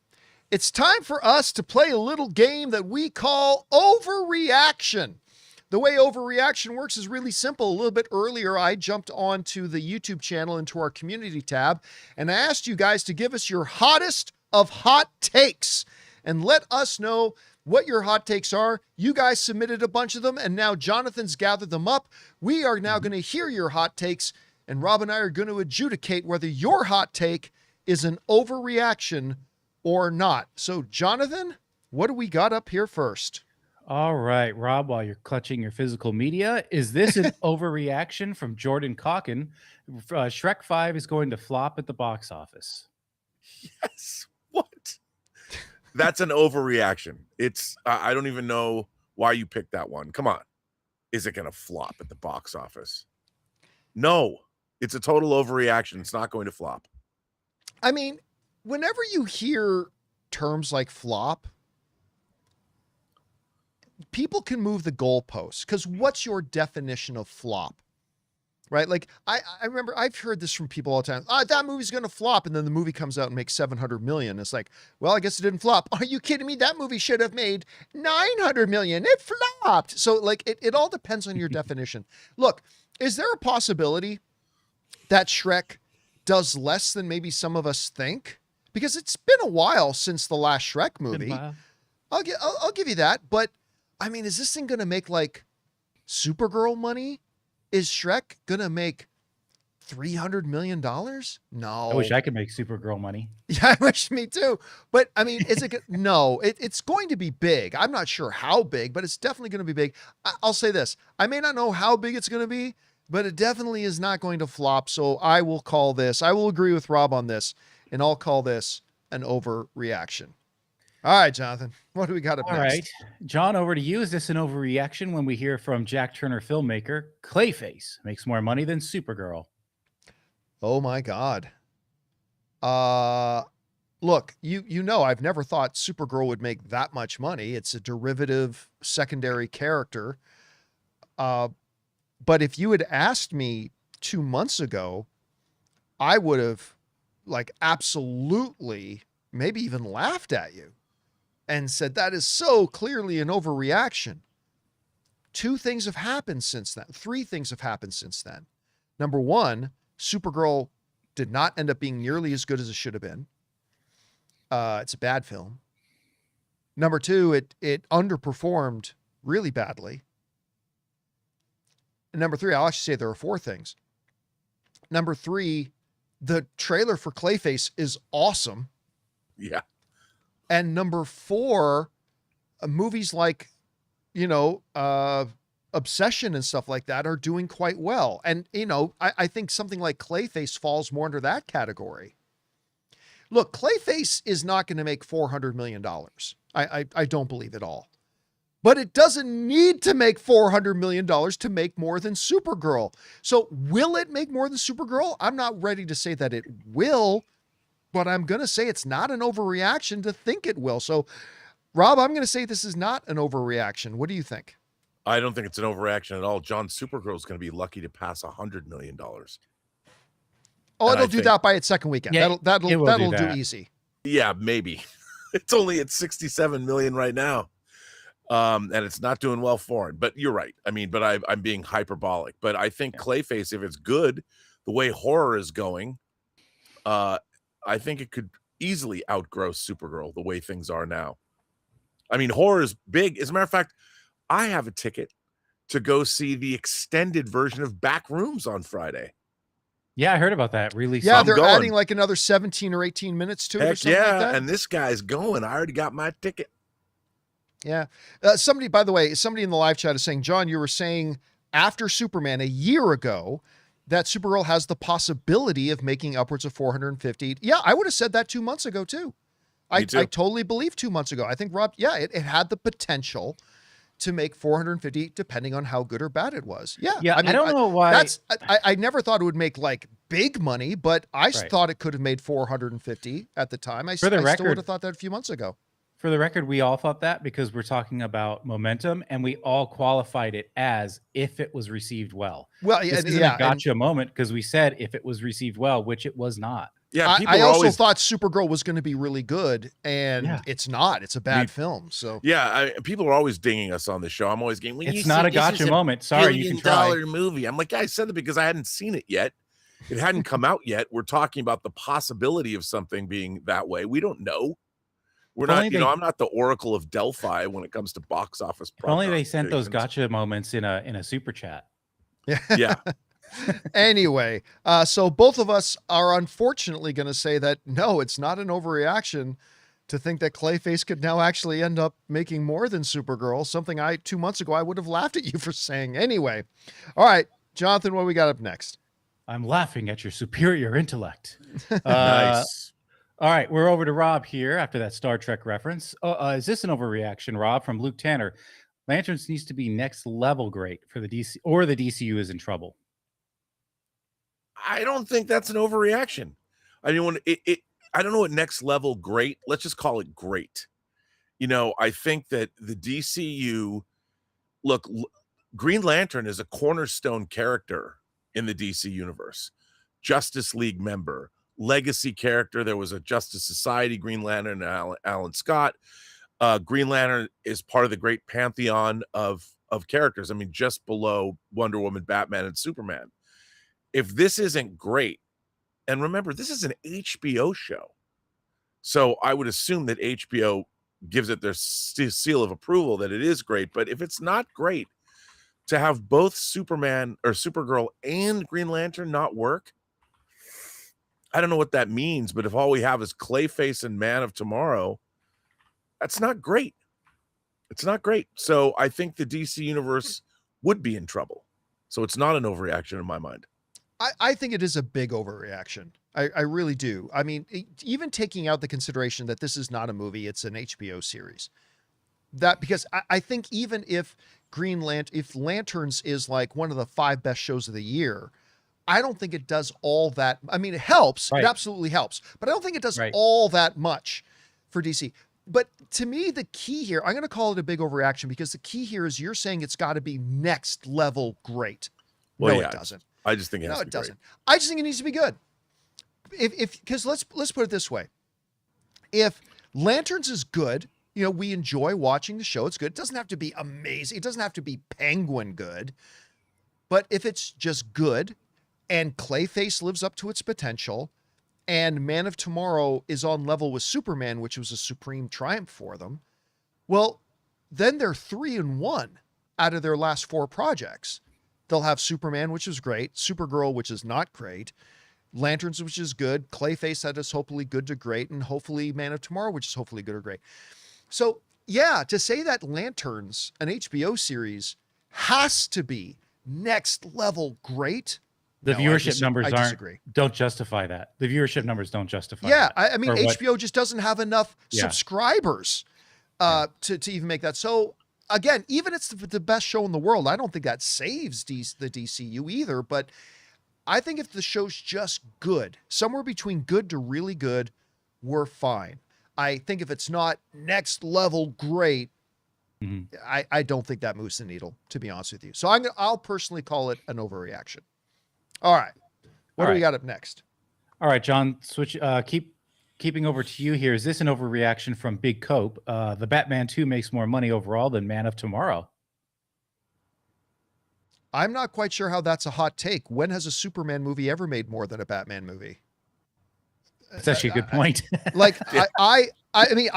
it's time for us to play a little game that we call Overreaction. The way Overreaction works is really simple. A little bit earlier, I jumped onto the YouTube channel into our community tab, and I asked you guys to give us your hottest of hot takes and let us know what your hot takes are. You guys submitted a bunch of them, and now Jonathan's gathered them up. We are now going to hear your hot takes, and Rob and I are going to adjudicate whether your hot take is an overreaction or not. So, Jonathan, what do we got up here first? All right, Rob, while you're clutching your physical media, is this an overreaction from Jordan Calkin? Shrek 5 is going to flop at the box office. Yes. What? That's an overreaction. It's I don't even know why you picked that one. Come on. Is it going to flop at the box office? No. It's a total overreaction. It's not going to flop. I mean, whenever you hear terms like flop, people can move the goalposts, because what's your definition of flop? Right? Like I remember I've heard this from people all the time. That movie's going to flop. And then the movie comes out and makes 700 million. It's like, well, I guess it didn't flop. Are you kidding me? That movie should have made 900 million. It flopped. So like, it all depends on your definition. Look, is there a possibility that Shrek does less than maybe some of us think? Because it's been a while since the last Shrek movie. I'll give you that. But I mean, is this thing going to make like Supergirl money? Is Shrek going to make $300 million? No. I wish I could make Supergirl money. Yeah, I wish me too. But I mean, is it? No, it's going to be big. I'm not sure how big, but it's definitely going to be big. I'll say this. I may not know how big it's going to be, but it definitely is not going to flop. So I will call this. I will agree with Rob on this, and I'll call this an overreaction. All right, Jonathan, what do we got up next? All right, John, over to you. Is this an overreaction when we hear from Jack Turner filmmaker Clayface makes more money than Supergirl? Oh my God. Look, you know, I've never thought Supergirl would make that much money. It's a derivative secondary character. But if you had asked me 2 months ago, I would have like absolutely maybe even laughed at you and said, that is so clearly an overreaction. 2 things have happened since then. 3 things have happened since then. Number 1, Supergirl did not end up being nearly as good as it should have been. It's a bad film. Number 2, it underperformed really badly. And number 3, I'll actually say there are 4 things. Number 3, the trailer for Clayface is awesome. Yeah. And number 4, movies like, Obsession and stuff like that are doing quite well. And, you know, I think something like Clayface falls more under that category. Look, Clayface is not going to make $400 million. I don't believe it all. But it doesn't need to make $400 million to make more than Supergirl. So will it make more than Supergirl? I'm not ready to say that it will, but I'm going to say it's not an overreaction to think it will. So, Rob, I'm going to say this is not an overreaction. What do you think? I don't think it's an overreaction at all. John, Supergirl is going to be lucky to pass $100 million. Oh, it'll do that by its second weekend. Yeah, that'll do easy. Yeah, maybe. It's only at 67 million right now. And it's not doing well for him. But you're right. I mean, but I'm being hyperbolic. But I think Clayface, if it's good, the way horror is going, I think it could easily outgrow Supergirl the way things are now. I mean, horror is big. As a matter of fact, I have a ticket to go see the extended version of Backrooms on Friday. Yeah, I heard about that. Really? Yeah, they're adding like another 17 or 18 minutes to it or something like that. And this guy's going. I already got my ticket. Yeah. Somebody, by the way, somebody in the live chat is saying, John, you were saying after Superman a year ago that Supergirl has the possibility of making upwards of 450. Yeah, I would have said that 2 months ago too. I totally believe 2 months ago. I think, Rob, yeah, it had the potential to make 450 depending on how good or bad it was. Yeah. I mean, I don't know why. I never thought it would make like big money, but I thought it could have made 450 at the time. I still would have thought that a few months ago. For the record, we all thought that because we're talking about momentum, and we all qualified it as if it was received well. Well, this isn't a gotcha moment because we said if it was received well, which it was not. Yeah, I also thought Supergirl was going to be really good, and it's not. It's a bad film. So people are always dinging us on the show. I'm always getting, it's not a gotcha moment. Sorry, you can try. $1 billion movie. I'm like, I said that because I hadn't seen it yet. It hadn't come out yet. We're talking about the possibility of something being that way. We don't know. We're not, I'm not the Oracle of Delphi when it comes to box office. If only they sent those gotcha moments in a super chat. Yeah. Anyway, so both of us are unfortunately going to say that, no, it's not an overreaction to think that Clayface could now actually end up making more than Supergirl, something 2 months ago I would have laughed at you for saying. Anyway, all right, Jonathan, what we got up next? I'm laughing at your superior intellect. Nice. All right, we're over to Rob here after that Star Trek reference. Is this an overreaction, Rob? From Luke Tanner. Lanterns needs to be next level great for the DC, or the DCU is in trouble. I don't think that's an overreaction. I mean, I don't know what next level great. Let's just call it great. I think that the DCU, look, Green Lantern is a cornerstone character in the DC universe. Justice League member, legacy character. There was a Justice Society Green Lantern, Alan Scott. Green Lantern is part of the great pantheon of characters. I mean, just below Wonder Woman, Batman, and Superman. If this isn't great, and remember, this is an HBO show, so I would assume that HBO gives it their seal of approval that it is great. But if it's not great, to have both Superman or Supergirl and Green Lantern not work, I don't know what that means. But if all we have is Clayface and Man of Tomorrow, that's not great. It's not great. So I think the DC universe would be in trouble. So it's not an overreaction in my mind. I think it is a big overreaction. I really do. I mean, even taking out the consideration that this is not a movie, it's an HBO series. Because I think even if if Lanterns is like one of the 5 best shows of the year, I don't think it does all that. I mean, it helps. Right. It absolutely helps. But I don't think it does all that much for DC. But to me, the key here, I'm going to call it a big overreaction because the key here is you're saying it's got to be next level great. Well, no, it doesn't. I just think it doesn't. I just think it needs to be good. Because let's put it this way. If Lanterns is good, we enjoy watching the show. It's good. It doesn't have to be amazing. It doesn't have to be Penguin good. But if it's just good and Clayface lives up to its potential and Man of Tomorrow is on level with Superman, which was a supreme triumph for them, well, then they're 3-1 out of their last 4 projects. They'll have Superman, which is great, Supergirl, which is not great, Lanterns, which is good, Clayface that is hopefully good to great, and hopefully Man of Tomorrow, which is hopefully good or great. So, yeah, to say that Lanterns, an HBO series, has to be next level great. The No, viewership numbers I disagree. don't justify that. The viewership numbers don't justify Yeah, that. I mean, HBO just doesn't have enough subscribers to even make that. So again, even it's the best show in the world, I don't think that saves the DCU either. But I think if the show's just good, somewhere between good to really good, we're fine. I think if it's not next level great, I don't think that moves the needle, to be honest with you. So I'll personally call it an overreaction. All right. What do we got up next? All right, John, keeping over to you here. Is this an overreaction from Big Cope? The Batman 2 makes more money overall than Man of Tomorrow. I'm not quite sure how that's a hot take. When has a Superman movie ever made more than a Batman movie? That's actually a good point. I mean,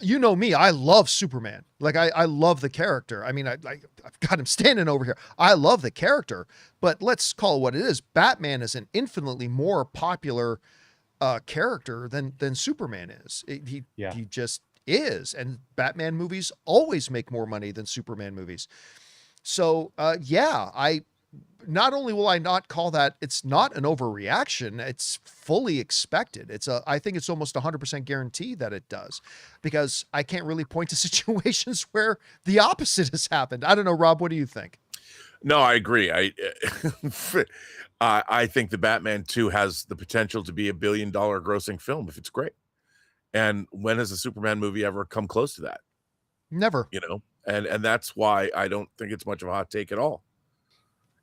you know me, I love Superman. Like I love the character. I mean, I've got him standing over here. I love the character, but let's call it what it is. Batman is an infinitely more popular character than Superman is. He just is. And Batman movies always make more money than Superman movies. So not only will I not call that, it's not an overreaction, it's fully expected. I think it's almost 100% guaranteed that it does, because I can't really point to situations where the opposite has happened. I don't know, Rob, what do you think? No, I agree. I think the Batman 2 has the potential to be $1 billion grossing film if it's great. And when has a Superman movie ever come close to that? Never. You know, and that's why I don't think it's much of a hot take at all.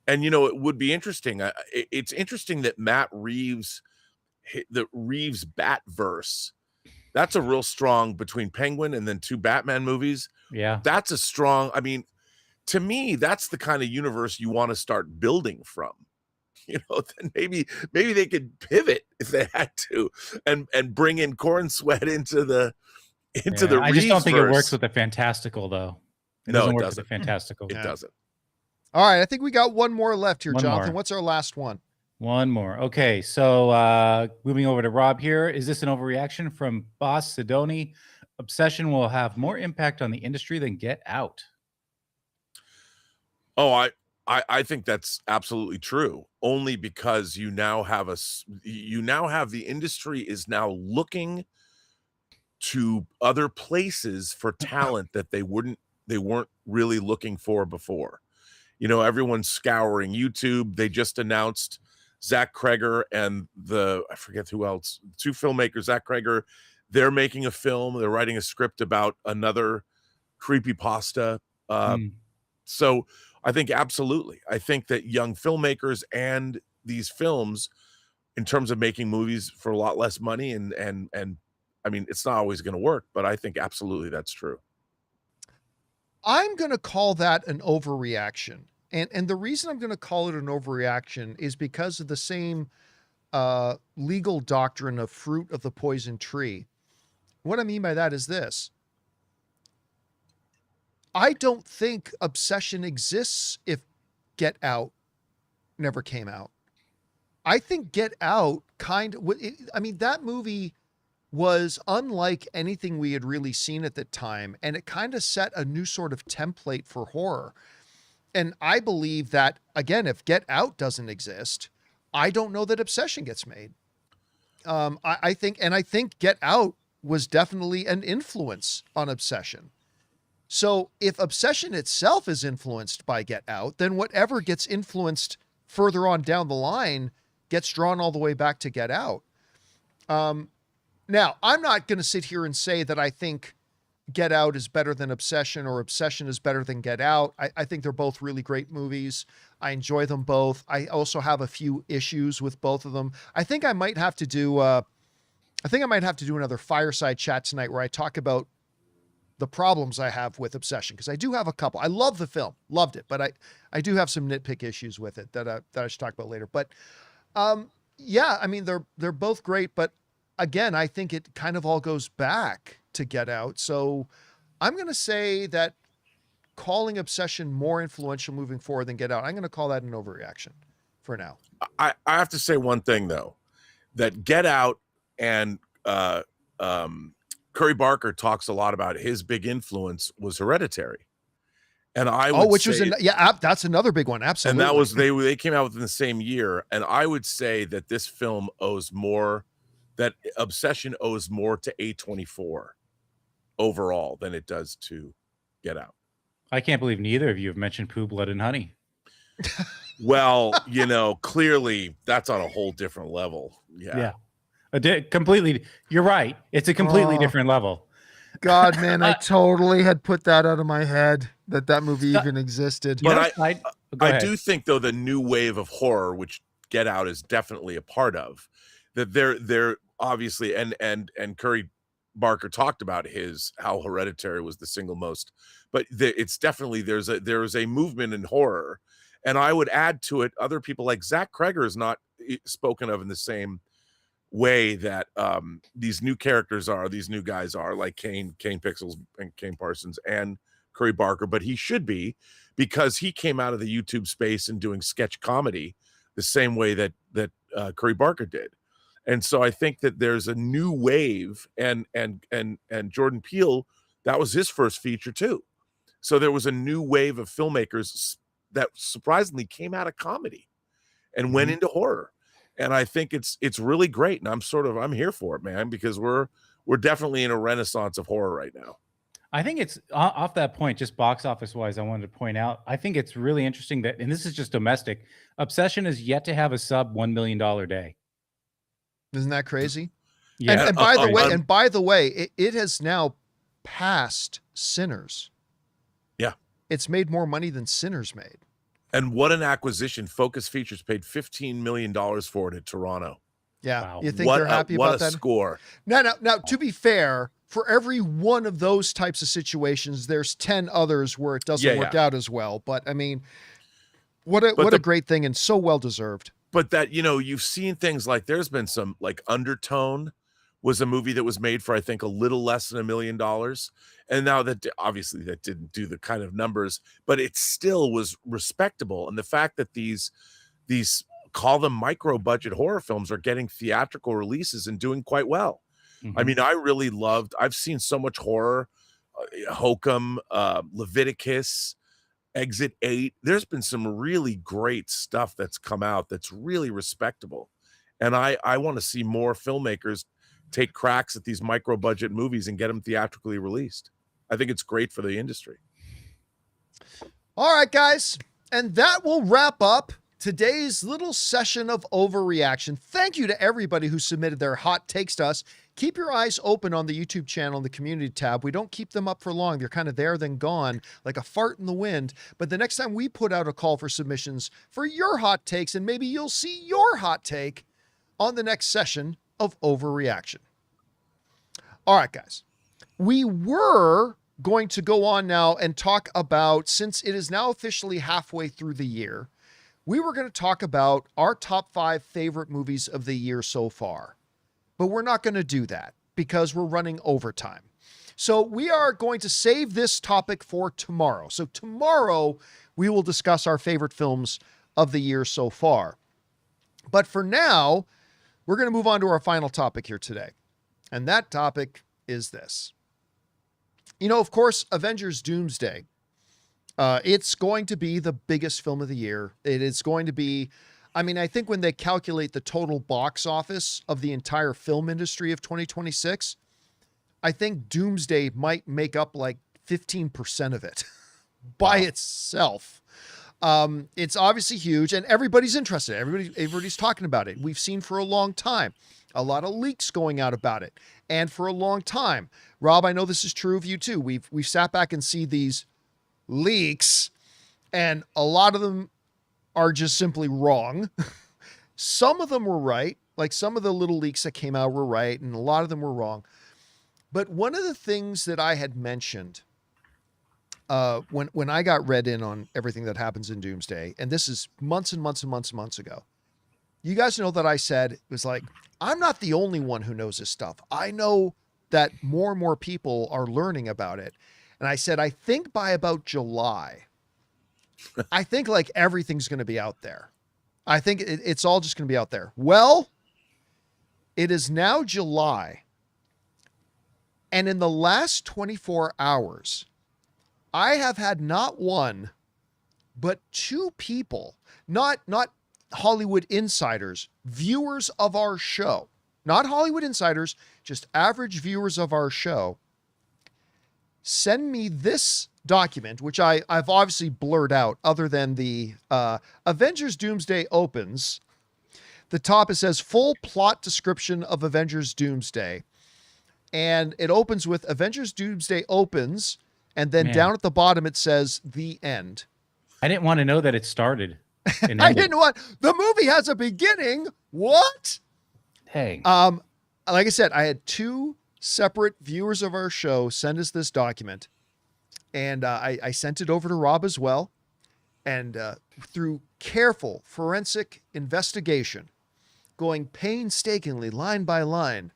And, you know, it would be interesting. It's interesting that Matt Reeves, the Reeves Batverse, that's a real strong between Penguin and then 2 Batman movies. Yeah. That's a strong, I mean, to me, that's the kind of universe you want to start building from. You know, then maybe they could pivot if they had to and bring in Corn Sweat into the I just don't think it works with the fantastical, though. It doesn't work with the fantastical. It doesn't. All right, I think we got one more left here, Jonathan. More. What's our last one? One more. Okay, so moving over to Rob here. Is this an overreaction from Boss Sidoni? Obsession will have more impact on the industry than Get Out. Oh, I think that's absolutely true. Only because you now have the industry is now looking to other places for talent that they weren't really looking for before. You know, everyone's scouring YouTube. They just announced Zach Kreger and I forget who else, 2 filmmakers, Zach Kreger, they're making a film. They're writing a script about another creepypasta. So I think absolutely. I think that young filmmakers and these films, in terms of making movies for a lot less money, and I mean, it's not always going to work, but I think absolutely that's true. I'm going to call that an overreaction. And the reason I'm going to call it an overreaction is because of the same legal doctrine of fruit of the poison tree. What I mean by that is this. I don't think Obsession exists if Get Out never came out. I think Get Out that movie was unlike anything we had really seen at the time, and it kind of set a new sort of template for horror. And I believe that, again, if Get Out doesn't exist, I don't know that Obsession gets made. I think Get Out was definitely an influence on Obsession. So if Obsession itself is influenced by Get Out, then whatever gets influenced further on down the line gets drawn all the way back to Get Out. Now, I'm not going to sit here and say that I think Get Out is better than Obsession or Obsession is better than Get Out. I think they're both really great movies. I enjoy them both. I also have a few issues with both of them. I think I might have to do another fireside chat tonight where I talk about the problems I have with Obsession, because I do have a couple. I love the film, loved it, but I do have some nitpick issues with it that I should talk about later. But yeah, I mean, they're both great, but again, I think it kind of all goes back to Get Out. So I'm going to say that calling Obsession more influential moving forward than Get Out, I'm going to call that an overreaction for now. I have to say one thing, though, that Get Out and Curry Barker talks a lot about his big influence was Hereditary. And I would which say, was that's another big one. Absolutely. and that was they came out within the same year. And I would say that this film owes more, that Obsession owes more to A24 overall than it does to Get Out. I can't believe neither of you have mentioned Pooh, Blood, and Honey. Well, clearly that's on a whole different level. Yeah. Completely. You're right. It's a completely different level. God, man, I totally had put that out of my head that movie even existed. But I do think, though, the new wave of horror, which Get Out is definitely a part of, that they're obviously, and Curry Barker talked about how Hereditary was the single most, but it's definitely, there is a movement in horror. And I would add to it, other people like Zach Kreger is not spoken of in the same way that these new characters are, these new guys are, like Kane Pixels and Kane Parsons and Curry Barker, but he should be, because he came out of the YouTube space and doing sketch comedy the same way that Curry Barker did. And so I think that there's a new wave, and Jordan Peele, that was his first feature too. So there was a new wave of filmmakers that surprisingly came out of comedy and went into horror. And I think it's really great. And I'm here for it, man, because we're definitely in a renaissance of horror right now. I think it's off that point, just box office wise, I wanted to point out, I think it's really interesting that, and this is just domestic, Obsession is yet to have a sub $1 million day. Isn't that crazy? Yeah. And by the way, it has now passed Sinners. Yeah. It's made more money than Sinners made. And what an acquisition. Focus Features paid $15 million for it at Toronto. Yeah. Wow. You think they're happy about that? What a score. Now, to be fair, for every one of those types of situations, there's 10 others where it doesn't work out as well. But I mean, what a great thing, and so well deserved. But that, you've seen things like, there's been some, like Undertone was a movie that was made for, I think, a little less than $1 million. And now that obviously that didn't do the kind of numbers, but it still was respectable. And the fact that these call them micro budget horror films are getting theatrical releases and doing quite well. Mm-hmm. I mean, I've seen so much horror, Hokum, Leviticus, Exit 8. There's been some really great stuff that's come out that's really respectable. And I want to see more filmmakers take cracks at these micro budget movies and get them theatrically released. I think it's great for the industry. All right, guys. And that will wrap up today's little session of Overreaction. Thank you to everybody who submitted their hot takes to us. Keep your eyes open on the YouTube channel and the community tab. We don't keep them up for long. They're kind of there, then gone, like a fart in the wind. But the next time we put out a call for submissions for your hot takes, and maybe you'll see your hot take on the next session of Overreaction. All right, guys. We were going to go on now and talk about, since it is now officially halfway through the year, we were going to talk about our top 5 favorite movies of the year so far. But we're not going to do that because we're running overtime. So we are going to save this topic for tomorrow. So tomorrow we will discuss our favorite films of the year so far. But for now, we're going to move on to our final topic here today. And that topic is this. Of course, Avengers Doomsday. It's going to be the biggest film of the year. It is going to be, I think when they calculate the total box office of the entire film industry of 2026, I think Doomsday might make up like 15% of it by itself. It's obviously huge and everybody's interested. Everybody's talking about it. We've seen for a long time a lot of leaks going out about it. And for a long time, Rob, I know this is true of you too. We've sat back and see these leaks, and a lot of them are just simply wrong. Some of them were right. Like some of the little leaks that came out were right, and a lot of them were wrong. But one of the things that I had mentioned when I got read in on everything that happens in Doomsday, and this is months and months and months and months ago, you guys know that I said, it was like, I'm not the only one who knows this stuff. I know that more and more people are learning about it. And I said, I think by about July, I think like everything's going to be out there. I think it's all just going to be out there. Well, it is now July. And in the last 24 hours, I have had not one, but two people, not Hollywood insiders, viewers of our show, not Hollywood insiders, just average viewers of our show, send me this document, which I've obviously blurred out other than the Avengers Doomsday opens. The top, it says full plot description of Avengers Doomsday. And it opens with Avengers Doomsday opens. And then down at the bottom, it says the end. I didn't want to know that it started. I didn't want, the movie has a beginning. What? Dang. Like I said, I had two separate viewers of our show send us this document. And I sent it over to Rob as well. And through careful forensic investigation, going painstakingly line by line,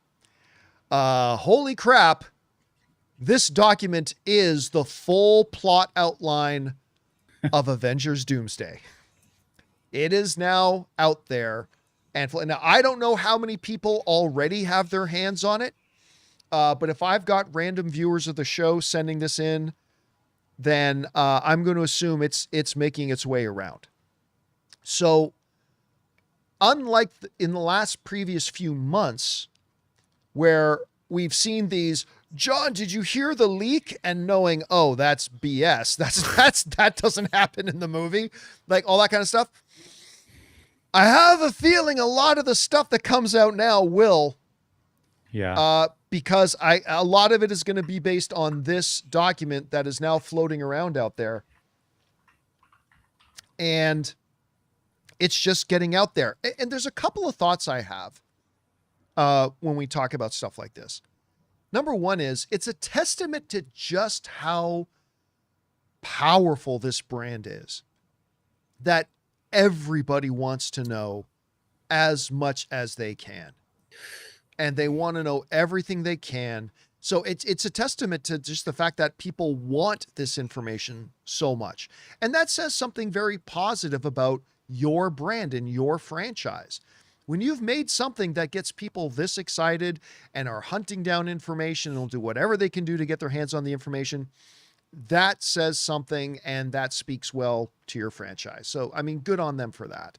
holy crap, this document is the full plot outline of Avengers Doomsday. It is now out there. And now I don't know how many people already have their hands on it. But if I've got random viewers of the show sending this in, then I'm going to assume it's making its way around. So unlike in the last previous few months where we've seen these, John, did you hear the leak? And knowing, oh, that's BS. That doesn't happen in the movie. Like all that kind of stuff. I have a feeling a lot of the stuff that comes out now will. Yeah. Because a lot of it is going to be based on this document that is now floating around out there. And it's just getting out there. And there's a couple of thoughts I have when we talk about stuff like this. Number one is it's a testament to just how powerful this brand is, that everybody wants to know as much as they can. And they want to know everything they can. So it's a testament to just the fact that people want this information so much. And that says something very positive about your brand and your franchise. When you've made something that gets people this excited and are hunting down information and will do whatever they can do to get their hands on the information, that says something and that speaks well to your franchise. So, I mean, good on them for that.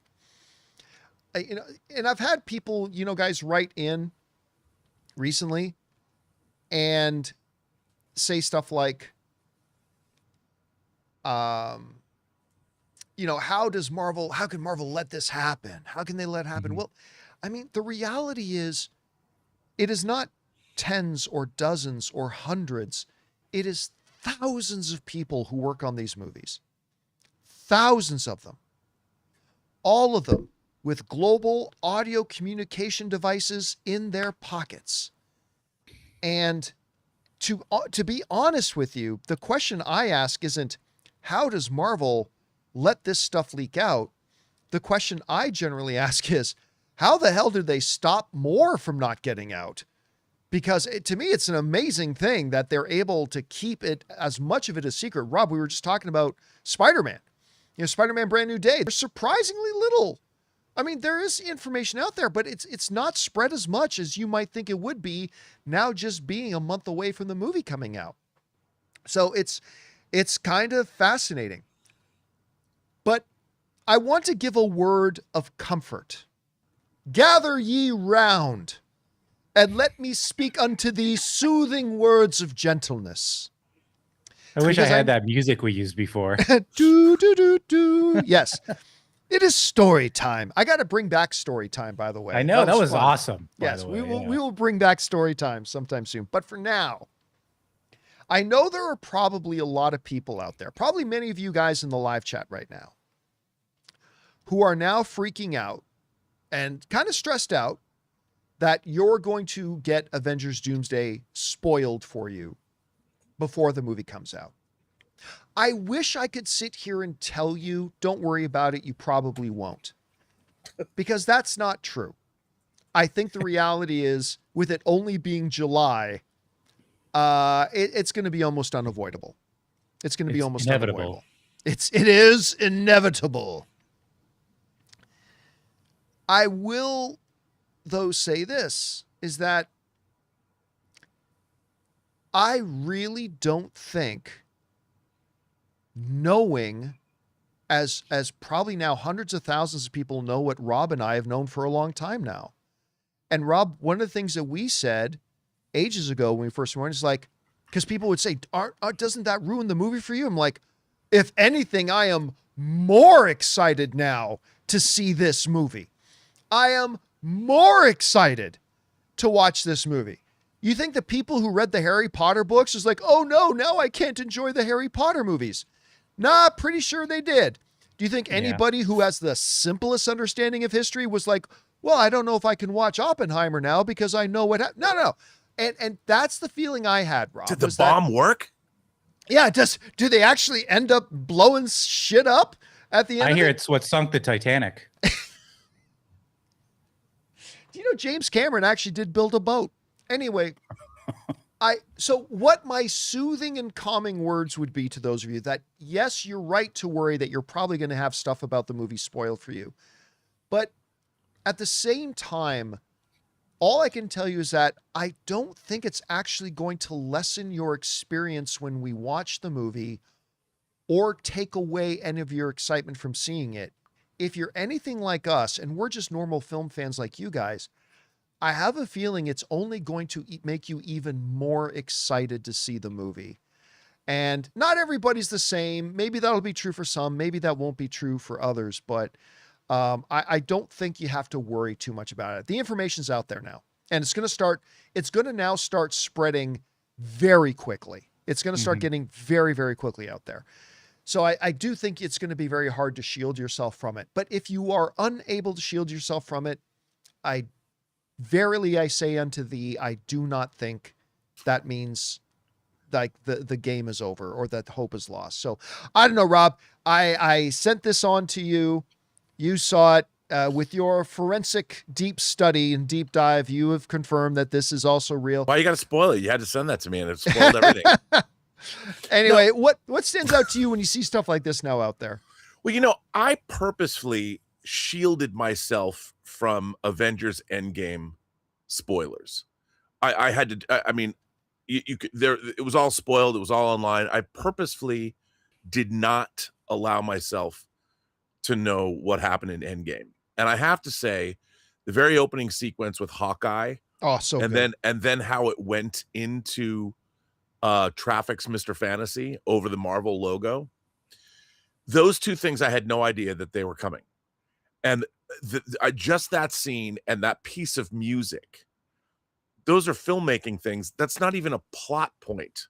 And I've had people, guys write in recently and say stuff like, how can Marvel let this happen? How can they let it happen? Mm-hmm. Well, I mean, the reality is it is not tens or dozens or hundreds. It is thousands of people who work on these movies. Thousands of them. All of them with global audio communication devices in their pockets. And to be honest with you, the question I ask isn't, how does Marvel let this stuff leak out? The question I generally ask is, how the hell did they stop more from not getting out? Because to me, it's an amazing thing that they're able to keep it, as much of it a secret. Rob, we were just talking about Spider-Man. Spider-Man Brand New Day. There's surprisingly little. I mean, there is information out there, but it's not spread as much as you might think it would be now, just being a month away from the movie coming out. So it's kind of fascinating. But I want to give a word of comfort. Gather ye round, and let me speak unto thee soothing words of gentleness. I wish I had that music we used before. Do, do, do, do. Yes. It is story time. I got to bring back story time, by the way. I know, that was awesome. Yes, we will bring back story time sometime soon. But for now, I know there are probably a lot of people out there, probably many of you guys in the live chat right now, who are now freaking out and kind of stressed out that you're going to get Avengers Doomsday spoiled for you before the movie comes out. I wish I could sit here and tell you, don't worry about it, you probably won't. Because that's not true. I think the reality is, with it only being July, it's going to be almost unavoidable. It's going to be almost inevitable. Unavoidable. It is inevitable. I will, though, say this, is that I really don't think knowing, as probably now hundreds of thousands of people know what Rob and I have known for a long time now. And Rob, one of the things that we said ages ago when we first went is like, because people would say, doesn't that ruin the movie for you? I'm like, if anything, I am more excited now to see this movie. I am more excited to watch this movie. You think the people who read the Harry Potter books is like, oh no, now I can't enjoy the Harry Potter movies. Nah, pretty sure they did. Do you think anybody who has the simplest understanding of history was like, well, I don't know if I can watch Oppenheimer now because I know what happened? No. And that's the feeling I had, Rob. Did the bomb work? Yeah, do they actually end up blowing shit up at the end? I hear it's what sunk the Titanic. Do you know James Cameron actually did build a boat? Anyway, so what my soothing and calming words would be to those of you that, yes, you're right to worry that you're probably going to have stuff about the movie spoiled for you. But at the same time, all I can tell you is that I don't think it's actually going to lessen your experience when we watch the movie or take away any of your excitement from seeing it. If you're anything like us, and we're just normal film fans like you guys, I have a feeling it's only going to make you even more excited to see the movie. And not everybody's the same. Maybe that'll be true for some. Maybe that won't be true for others. But I don't think you have to worry too much about it. The information's out there now. And it's going to now start spreading very quickly. It's going to start getting very, very quickly out there. So I do think it's going to be very hard to shield yourself from it. But if you are unable to shield yourself from it, verily I say unto thee, I do not think that means like the game is over or that hope is lost. So I don't know, Rob, I sent this on to you. You saw it with your forensic deep study and deep dive. You have confirmed that this is also real. Why you got to spoil it? You had to send that to me and it spoiled everything. Anyway, what stands out to you when you see stuff like this now out there? Well, I purposefully shielded myself from Avengers Endgame spoilers. I had to. I mean, you could there. It was all spoiled. It was all online. I purposefully did not allow myself to know what happened in Endgame. And I have to say, the very opening sequence with Hawkeye. Oh, so and good. then how it went into Traffic's Mr. Fantasy over the Marvel logo. Those two things I had no idea that they were coming. And just that scene and that piece of music, those are filmmaking things. That's not even a plot point.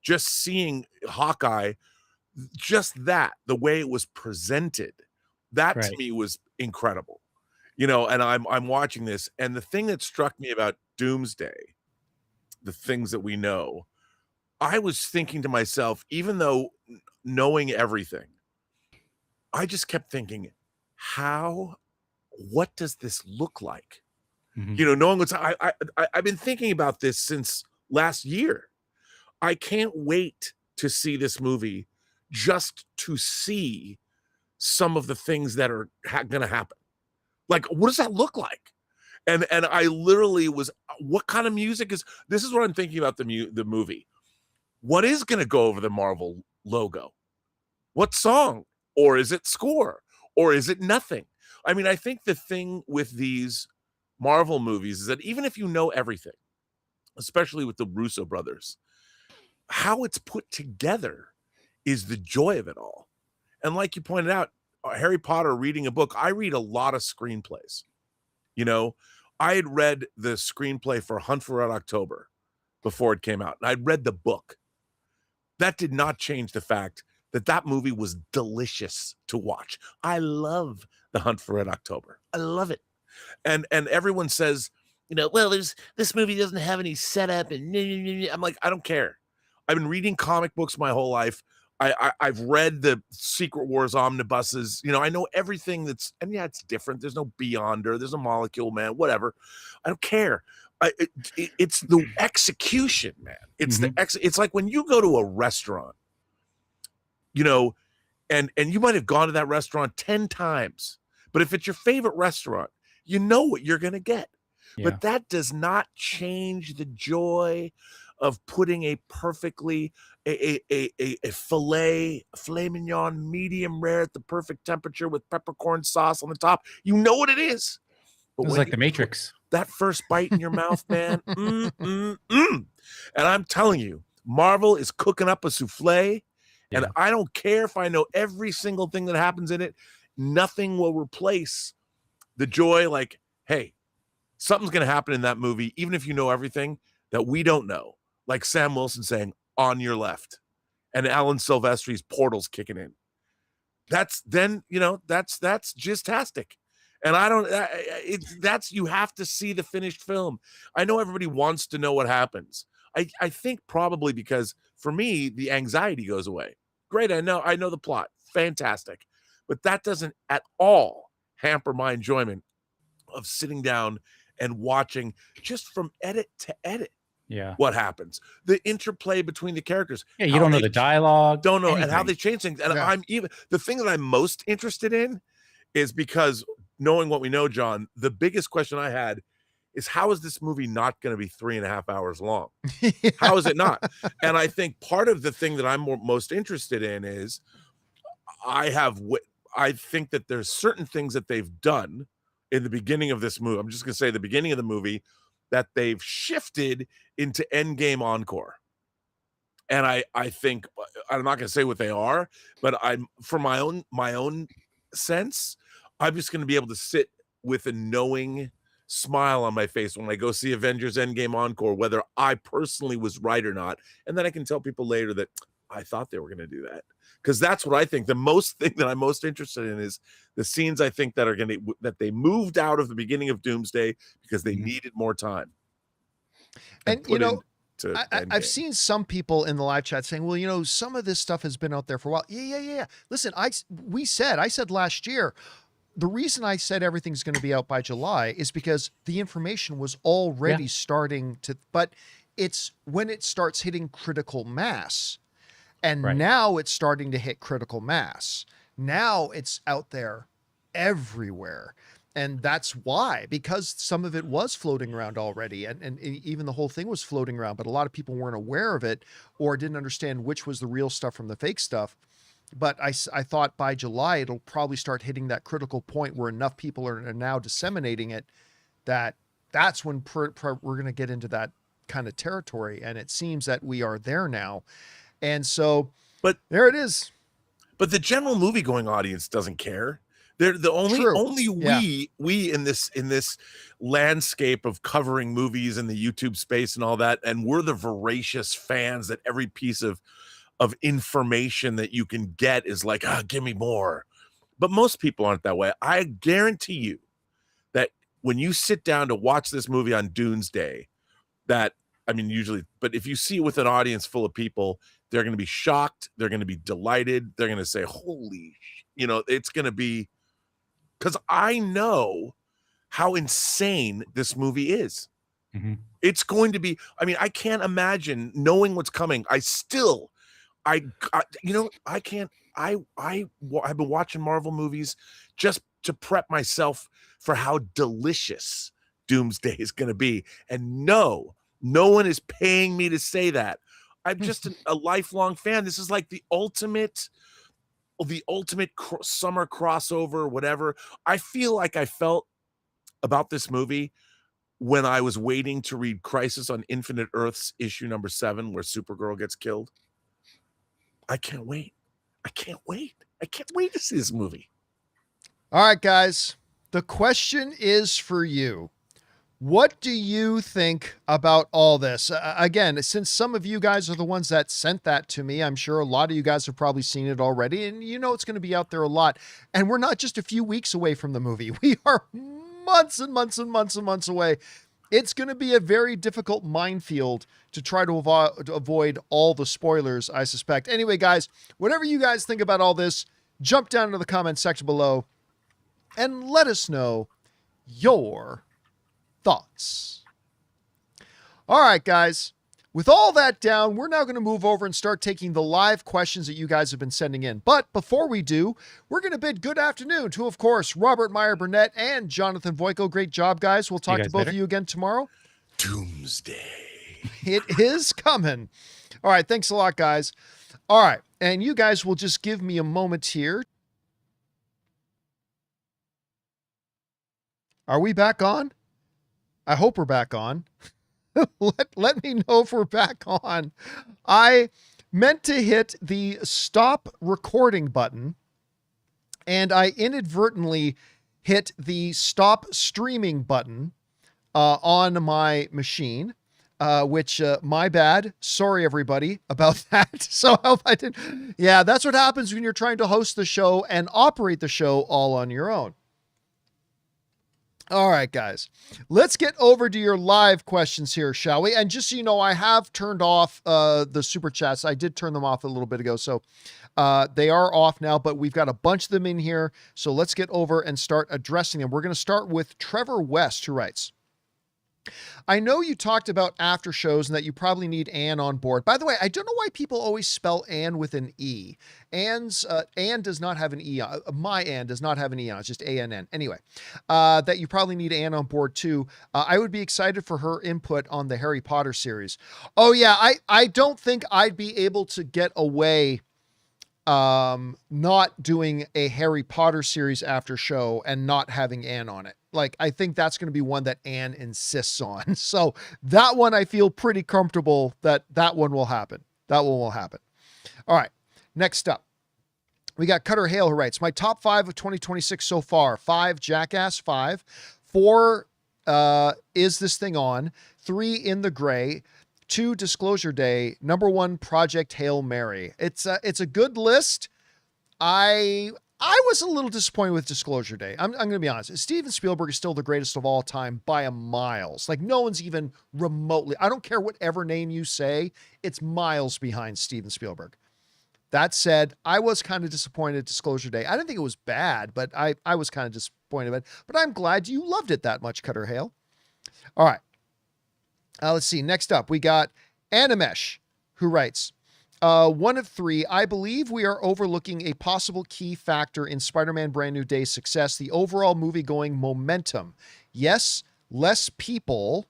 Just seeing Hawkeye, just that, the way it was presented, that to me was incredible. And I'm watching this, and the thing that struck me about Doomsday, the things that we know, I was thinking to myself, even though knowing everything, I just kept thinking, what does this look like? Knowing what's, I've been thinking about this since last year. I can't wait to see this movie just to see some of the things that are going to happen. Like, what does that look like? And I literally was, what kind of music this is what I'm thinking about the movie. What is going to go over the Marvel logo? What song? Or is it score? Or is it nothing? I mean, I think the thing with these Marvel movies is that even if you know everything, especially with the Russo brothers, how it's put together is the joy of it all. And like you pointed out, Harry Potter reading a book, I read a lot of screenplays. I had read the screenplay for Hunt for Red October before it came out, and I'd read the book. That did not change the fact that movie was delicious to watch. I love the Hunt for Red October. I love it. And everyone says, well, this movie doesn't have any setup, and I'm like, I don't care. I've been reading comic books my whole life. I've read the Secret Wars omnibuses. I know everything and it's different. There's no Beyonder. There's a Molecule Man, whatever. I don't care. It's the execution, man. It's it's like when you go to a restaurant, and you might have gone to that restaurant 10 times, but if it's your favorite restaurant, you know what you're going to get. Yeah. But that does not change the joy of putting a perfectly a filet mignon medium rare at the perfect temperature with peppercorn sauce on the top. You know what it is. But It was like the Matrix. That first bite in your mouth, man. And I'm telling you, Marvel is cooking up a souffle. And I don't care if I know every single thing that happens in it. Nothing will replace the joy. Like, hey, something's going to happen in that movie, even if you know everything that we don't know. Like Sam Wilson saying, on your left. And Alan Silvestri's portals kicking in. That's just-tastic. And I don't, you have to see the finished film. I know everybody wants to know what happens. I think probably because for me, the anxiety goes away. Great. I know the plot. Fantastic. But that doesn't at all hamper my enjoyment of sitting down and watching just from edit to edit. Yeah. What happens? The interplay between the characters. Yeah, you don't know the dialogue. Don't know anything. And how they change things. And the thing that I'm most interested in is because knowing what we know, John, the biggest question I had is how is this movie not going to be 3.5 hours long? How is it not? And I think part of the thing that I'm most interested in is I think that there's certain things that they've done in the beginning of this movie. I'm just going to say the beginning of the movie that they've shifted into Endgame Encore. And I think, I'm not going to say what they are, but for my own sense, I'm just going to be able to sit with a knowing smile on my face when I go see Avengers Endgame Encore, whether I personally was right or not. And then I can tell people later that I thought they were going to do that. Because that's what I think. The most thing that I'm most interested in is the scenes I think that they moved out of the beginning of Doomsday because they needed more time. And I've seen some people in the live chat saying, well, some of this stuff has been out there for a while. Yeah. Listen, I said last year, the reason I said everything's going to be out by July is because the information was already starting to, but it's when it starts hitting critical mass. And now it's starting to hit critical mass. Now it's out there everywhere. And that's why, because some of it was floating around already. And even the whole thing was floating around, but a lot of people weren't aware of it or didn't understand which was the real stuff from the fake stuff. But I thought by July, it'll probably start hitting that critical point where enough people are now disseminating it that's when we're going to get into that kind of territory. And it seems that we are there now. And so, but there it is. But the general movie-going audience doesn't care. They're the only we in this landscape of covering movies in the YouTube space and all that. And we're the voracious fans that every piece of information that you can get is like, give me more. But most people aren't that way. I guarantee you that when you sit down to watch this movie on Doomsday, usually, but if you see it with an audience full of people, they're going to be shocked. They're going to be delighted. They're going to say, holy, it's going to be, because I know how insane this movie is. Mm-hmm. It's going to be, I can't imagine knowing what's coming. I've been watching Marvel movies just to prep myself for how delicious Doomsday is going to be. And no one is paying me to say that. I'm just a lifelong fan. This is like the ultimate summer crossover, whatever. I feel like I felt about this movie when I was waiting to read Crisis on Infinite Earths issue number 7, where Supergirl gets killed. I can't wait to see this movie. All right, guys, the question is for you. What do you think about all this? Again, since some of you guys are the ones that sent that to me, I'm sure a lot of you guys have probably seen it already, and it's going to be out there a lot. And we're not just a few weeks away from the movie. We are months and months and months and months away. It's going to be a very difficult minefield to try to avoid all the spoilers, I suspect. Anyway, guys, whatever you guys think about all this, jump down into the comment section below and let us know your thoughts. All right, guys, with all that down, we're now going to move over and start taking the live questions that you guys have been sending in. But before we do, we're going to bid good afternoon to, of course, Robert Meyer Burnett and Jonathan Voico. Great job, guys. We'll talk to both of you again tomorrow. Doomsday. It is coming. All right. Thanks a lot, guys. All right. And you guys will just give me a moment here. Are we back on? I hope we're back on. Let me know if we're back on. I meant to hit the stop recording button, and I inadvertently hit the stop streaming button on my machine, which my bad. Sorry, everybody, about that. So I hope I did. Yeah, that's what happens when you're trying to host the show and operate the show all on your own. All right, guys, let's get over to your live questions here, shall we? And just so you know, I have turned off the super chats. I did turn them off a little bit ago, so they are off now, but we've got a bunch of them in here. So let's get over and start addressing them. We're going to start with Trevor West, who writes, I know you talked about after shows and that you probably need Ann on board. By the way, I don't know why people always spell Ann with an E. Ann does not have an E on. My Ann does not have an E on. It's just A-N-N. Anyway, that you probably need Ann on board too. I would be excited for her input on the Harry Potter series. Oh yeah, I don't think I'd be able to get away not doing a Harry Potter series after show and not having Ann on it. Like, I think that's going to be one that Ann insists on. So that one, I feel pretty comfortable that one will happen. That one will happen. All right. Next up, we got Cutter Hale, who writes, my top 5 of 2026 so far: 5, Jackass 5, 4, Is This Thing On, 3, In the Gray, 2, Disclosure Day, number 1, Project Hail Mary. It's a good list. I was a little disappointed with Disclosure Day. I'm going to be honest. Steven Spielberg is still the greatest of all time by a miles. Like, no one's even remotely. I don't care whatever name you say. It's miles behind Steven Spielberg. That said, I was kind of disappointed at Disclosure Day. I didn't think it was bad, but I was kind of disappointed with it. But I'm glad you loved it that much, Cutter Hale. All right. Let's see. Next up, we got Animesh, who writes, 1 of 3, I believe we are overlooking a possible key factor in Spider-Man Brand New Day's success, the overall movie-going momentum. Yes, less people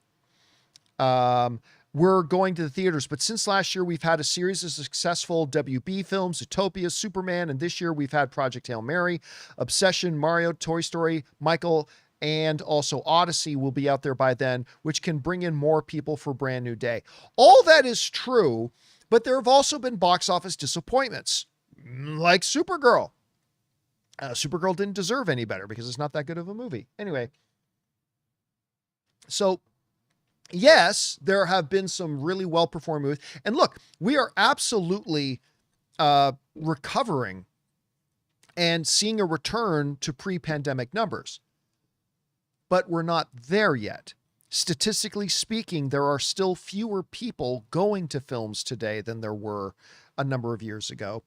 were going to the theaters, but since last year, we've had a series of successful WB films, Zootopia, Superman, and this year we've had Project Hail Mary, Obsession, Mario, Toy Story, Michael, and also Odyssey will be out there by then, which can bring in more people for Brand New Day. All that is true, but there have also been box office disappointments, like Supergirl. Supergirl didn't deserve any better because it's not that good of a movie. Anyway, so yes, there have been some really well-performed movies. And look, we are absolutely recovering and seeing a return to pre-pandemic numbers. But we're not there yet. Statistically speaking, there are still fewer people going to films today than there were a number of years ago.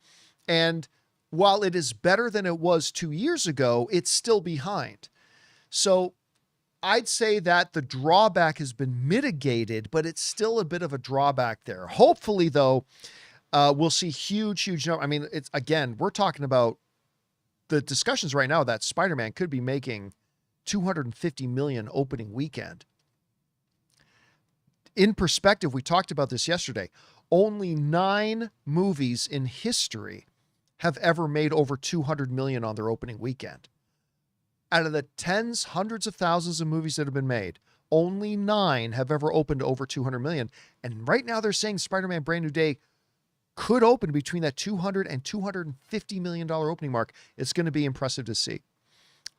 And while it is better than it was 2 years ago, it's still behind. So I'd say that the drawback has been mitigated, but it's still a bit of a drawback there. Hopefully, though, we'll see huge number. I mean, it's, again, we're talking about the discussions right now that Spider-Man could be making $250 million opening weekend. In perspective, we talked about this yesterday. Only 9 movies in history have ever made over 200 million on their opening weekend. Out of the tens, hundreds of thousands of movies that have been made, only 9 have ever opened over 200 million. And right now they're saying Spider-Man Brand New Day could open between that 200 and $250 million opening mark. It's going to be impressive to see.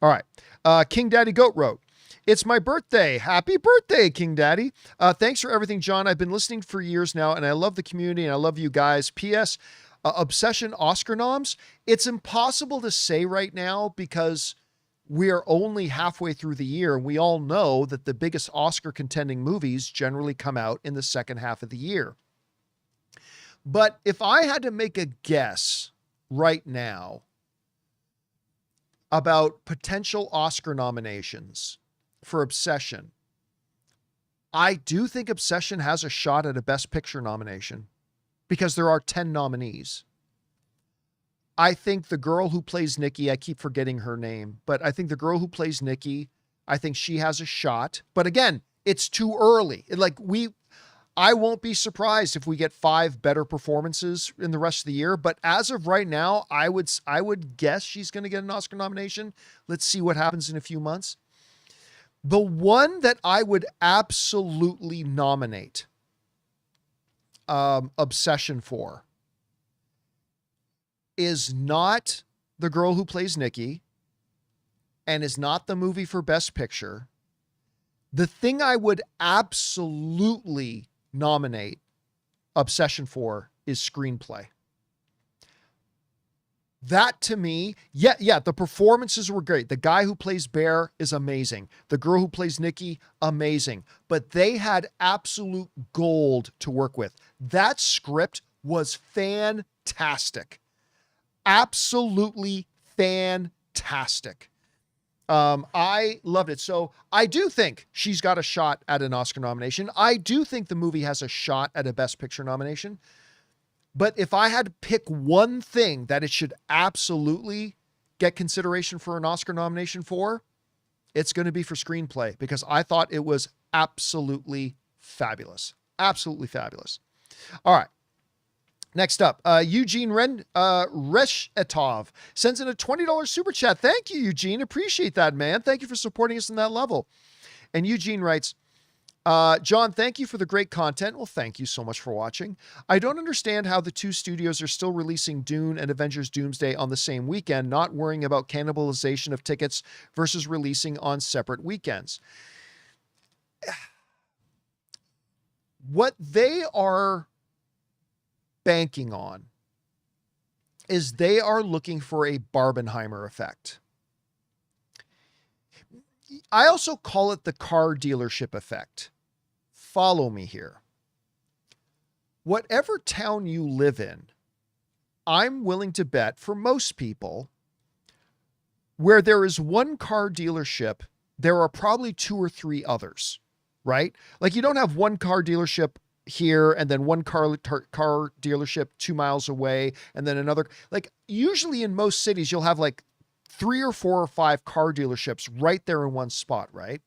All right. King Daddy Goat wrote, it's my birthday. Happy birthday, King Daddy. Thanks for everything, John. I've been listening for years now, and I love the community, and I love you guys. P.S. Obsession Oscar noms. It's impossible to say right now because we are only halfway through the year, and we all know that the biggest Oscar contending movies generally come out in the second half of the year. But if I had to make a guess right now about potential Oscar nominations for Obsession, I do think Obsession has a shot at a Best Picture nomination because there are 10 nominees. I think the girl who plays Nikki, I keep forgetting her name, but I think the girl who plays Nikki, I think she has a shot. But again, it's too early. I won't be surprised if we get 5 better performances in the rest of the year. But as of right now, I would guess she's going to get an Oscar nomination. Let's see what happens in a few months. The one that I would absolutely nominate Obsession for is not the girl who plays Nikki and is not the movie for Best Picture. The thing I would absolutely nominate Obsession for is screenplay. That to me, yeah, the performances were great. The guy who plays Bear is amazing. The girl who plays Nikki, amazing. But they had absolute gold to work with. That script was fantastic. Absolutely fantastic. I loved it. So I do think she's got a shot at an Oscar nomination. I do think the movie has a shot at a Best Picture nomination. But if I had to pick one thing that it should absolutely get consideration for an Oscar nomination for, it's going to be for screenplay, because I thought it was absolutely fabulous. Absolutely fabulous. All right. Next up, Eugene Reshetov sends in a $20 super chat. Thank you, Eugene. Appreciate that, man. Thank you for supporting us in that level. And Eugene writes, John, thank you for the great content. Well, thank you so much for watching. I don't understand how the two studios are still releasing Dune and Avengers Doomsday on the same weekend, not worrying about cannibalization of tickets versus releasing on separate weekends. What they are banking on is they are looking for a Barbenheimer effect. I also call it the car dealership effect. Follow me here. Whatever town you live in, I'm willing to bet for most people, where there is one car dealership, there are probably 2 or 3 others, right? Like, you don't have one car dealership here and then one car dealership 2 miles away and then another. Like, usually in most cities, you'll have like 3 or 4 or 5 car dealerships right there in one spot, right?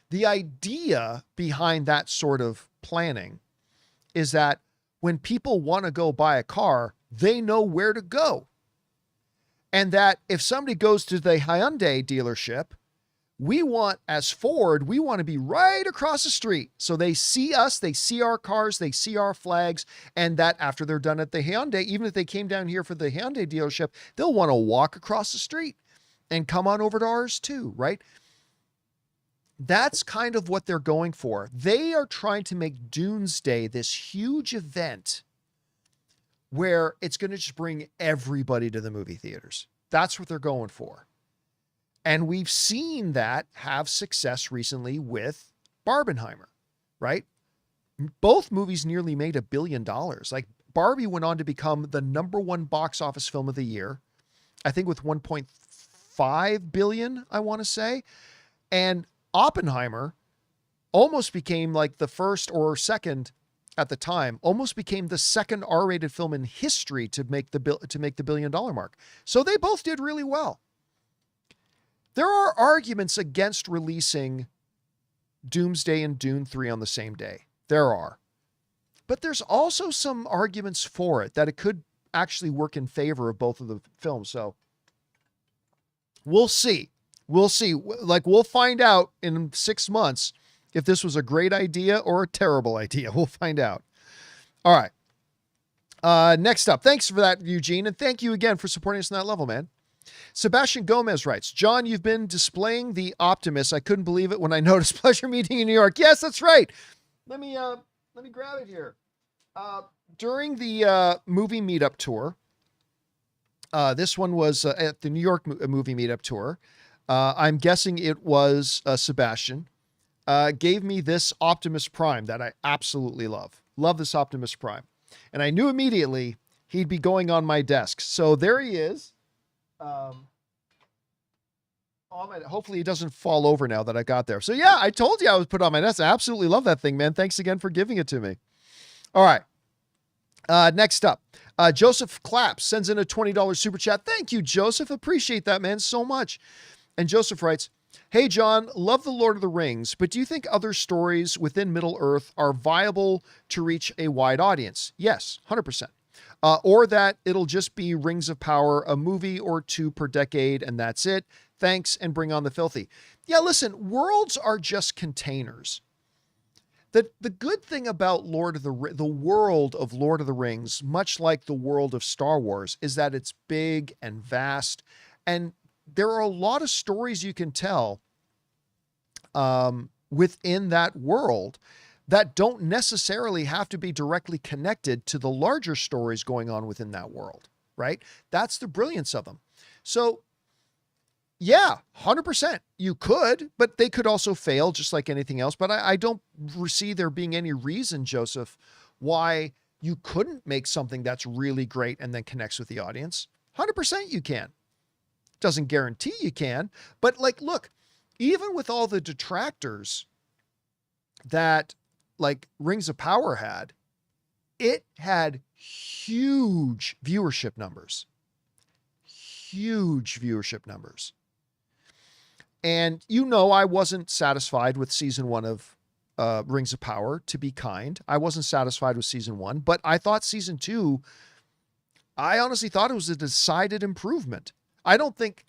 The idea behind that sort of planning is that when people want to go buy a car, they know where to go. And that if somebody goes to the Hyundai dealership, we want, as Ford, we want to be right across the street. So they see us, they see our cars, they see our flags, and that after they're done at the Hyundai, even if they came down here for the Hyundai dealership, they'll want to walk across the street and come on over to ours too, right? That's kind of what they're going for. They are trying to make Doomsday this huge event where it's going to just bring everybody to the movie theaters. That's what they're going for. And we've seen that have success recently with Barbenheimer, right? Both movies nearly made $1 billion. Like, Barbie went on to become the #1 box office film of the year, I think with 1.5 billion, I want to say. And Oppenheimer almost became like the first or second at the time, almost became the second R-rated film in history to make the $1 billion mark. So they both did really well. There are arguments against releasing Doomsday and Dune 3 on the same day. There are. But there's also some arguments for it, that it could actually work in favor of both of the films. So we'll see. We'll see. Like, we'll find out in 6 months if this was a great idea or a terrible idea. We'll find out. All right. Next up. Thanks for that, Eugene. And thank you again for supporting us on that level, man. Sebastian Gomez writes, John, you've been displaying the Optimus. I couldn't believe it when I noticed. Pleasure meeting you in New York. Yes, that's right. Let me grab it here. During the movie meetup tour, this one was at the New York movie meetup tour. I'm guessing it was Sebastian, gave me this Optimus Prime that I absolutely love. Love this Optimus Prime. And I knew immediately he'd be going on my desk. So there he is. Hopefully he doesn't fall over now that I got there. So yeah, I told you I was put on my desk. I absolutely love that thing, man. Thanks again for giving it to me. All right. Next up, Joseph Claps sends in a $20 super chat. Thank you, Joseph. Appreciate that, man, so much. And Joseph writes, Hey, John, love the Lord of the Rings, but do you think other stories within Middle-earth are viable to reach a wide audience? Yes, 100%. Or that it'll just be Rings of Power, a movie or two per decade, and that's it. Thanks, and bring on the filthy. Yeah, listen, worlds are just containers. The good thing about the world of Lord of the Rings, much like the world of Star Wars, is that it's big and vast, and there are a lot of stories you can tell within that world that don't necessarily have to be directly connected to the larger stories going on within that world, right? That's the brilliance of them. So yeah, 100%. You could, but they could also fail just like anything else. But I don't see there being any reason, Joseph, why you couldn't make something that's really great and then connects with the audience. 100% you can. Doesn't guarantee you can, but like, look, even with all the detractors that like Rings of Power had, it had huge viewership numbers. Huge viewership numbers. And you know, I wasn't satisfied with season 1 of Rings of Power, to be kind. I wasn't satisfied with season 1, but I thought season 2, I honestly thought it was a decided improvement. I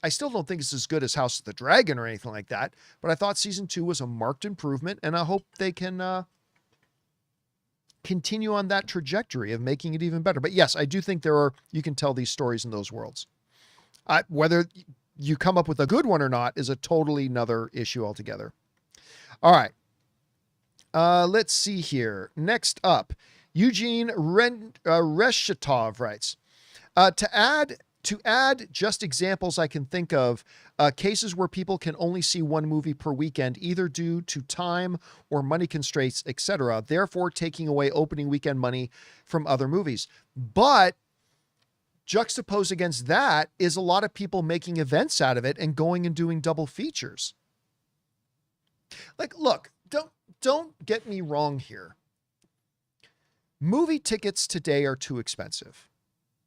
still don't think it's as good as House of the Dragon or anything like that, but I thought season 2 was a marked improvement, and I hope they can continue on that trajectory of making it even better. But yes, I do think you can tell these stories in those worlds. Whether you come up with a good one or not is a totally another issue altogether. All right. Let's see here. Next up, Eugene Reshetov writes, to add just examples I can think of, cases where people can only see one movie per weekend, either due to time or money constraints, etc., therefore taking away opening weekend money from other movies. But juxtaposed against that is a lot of people making events out of it and going and doing double features. Like, look, don't get me wrong here. Movie tickets today are too expensive.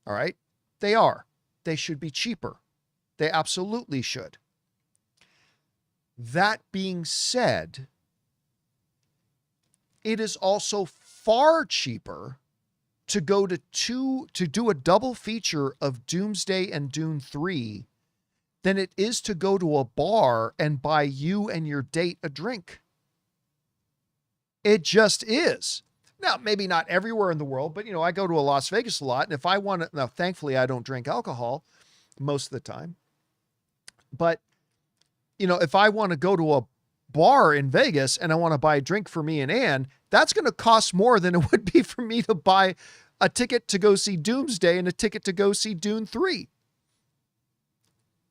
All right? They are. They should be cheaper. They absolutely should. That being said, it is also far cheaper to go to do a double feature of Doomsday and Dune 3 than it is to go to a bar and buy you and your date a drink. It just is. Now, maybe not everywhere in the world, but I go to a Las Vegas a lot, and if I want to, now thankfully I don't drink alcohol most of the time, but if I want to go to a bar in Vegas and I want to buy a drink for me and Ann, that's going to cost more than it would be for me to buy a ticket to go see Doomsday and a ticket to go see Dune 3.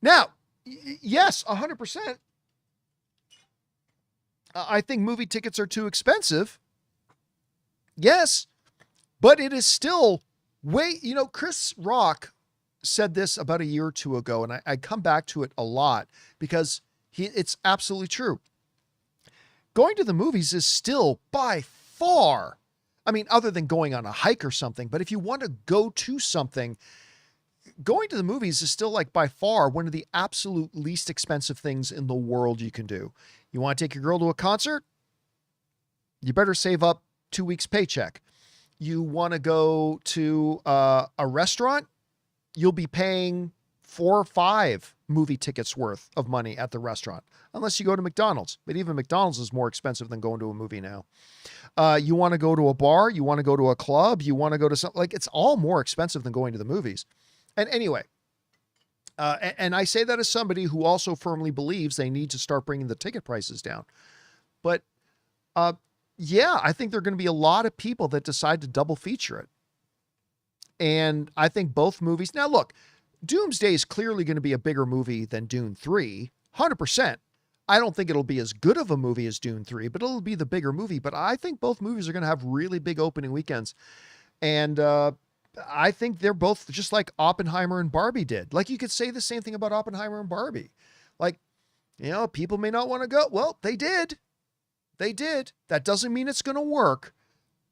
Now, yes, 100%. I think movie tickets are too expensive. Yes, but it is still Chris Rock said this about a year or two ago, and I come back to it a lot because it's absolutely true. Going to the movies is still by far, other than going on a hike or something, but if you want to go to something, going to the movies is still like by far one of the absolute least expensive things in the world you can do. You want to take your girl to a concert? You better save up 2 weeks paycheck. You want to go to a restaurant? You'll be paying 4 or 5 movie tickets worth of money at the restaurant, unless you go to McDonald's. But even McDonald's is more expensive than going to a movie now. You want to go to a bar? You want to go to a club? You want to go to something like, it's all more expensive than going to the movies. And anyway, and I say that as somebody who also firmly believes they need to start bringing the ticket prices down. But yeah, I think there are going to be a lot of people that decide to double feature it. And I think both movies, now look, Doomsday is clearly going to be a bigger movie than Dune 3, 100%. I don't think it'll be as good of a movie as Dune 3, but it'll be the bigger movie. But I think both movies are going to have really big opening weekends. And I think they're both just like Oppenheimer and Barbie did. Like, you could say the same thing about Oppenheimer and Barbie. Like, people may not want to go. Well, they did. They did. That doesn't mean it's going to work,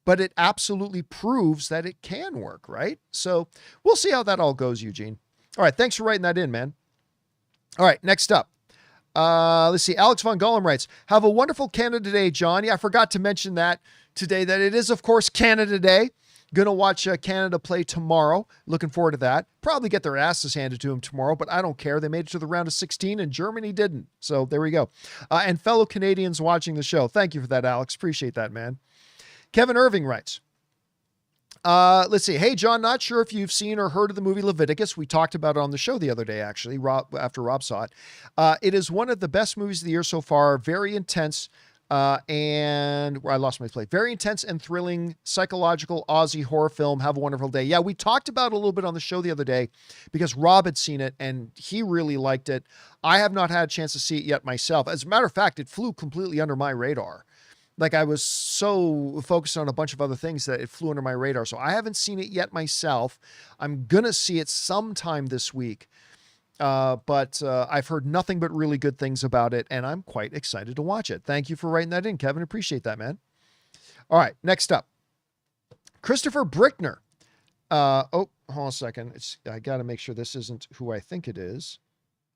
but it absolutely proves that it can work, right? So we'll see how that all goes, Eugene. All right. Thanks for writing that in, man. All right. Next up. Let's see. Alex Von Gollum writes, have a wonderful Canada Day, John. Yeah, I forgot to mention that today, that it is, of course, Canada Day. Going to watch Canada play tomorrow. Looking forward to that. Probably get their asses handed to them tomorrow, but I don't care. They made it to the round of 16 and Germany didn't. So there we go. And fellow Canadians watching the show. Thank you for that, Alex. Appreciate that, man. Kevin Irving writes, let's see. Hey, John, not sure if you've seen or heard of the movie Leviticus. We talked about it on the show the other day, actually, after Rob saw it. It is one of the best movies of the year so far. Very intense. And I lost my place. Very intense and thrilling psychological Aussie horror film. Have a wonderful day. Yeah, we talked about it a little bit on the show the other day because Rob had seen it and he really liked it. I have not had a chance to see it yet myself. As a matter of fact, it flew completely under my radar. Like I was so focused on a bunch of other things that it flew under my radar. So I haven't seen it yet myself. I'm going to see it sometime this week. But I've heard nothing but really good things about it, and I'm quite excited to watch it. Thank you for writing that in, Kevin. Appreciate that, man. All right, next up. Christopher Brickner. Hold on a second. I got to make sure this isn't who I think it is.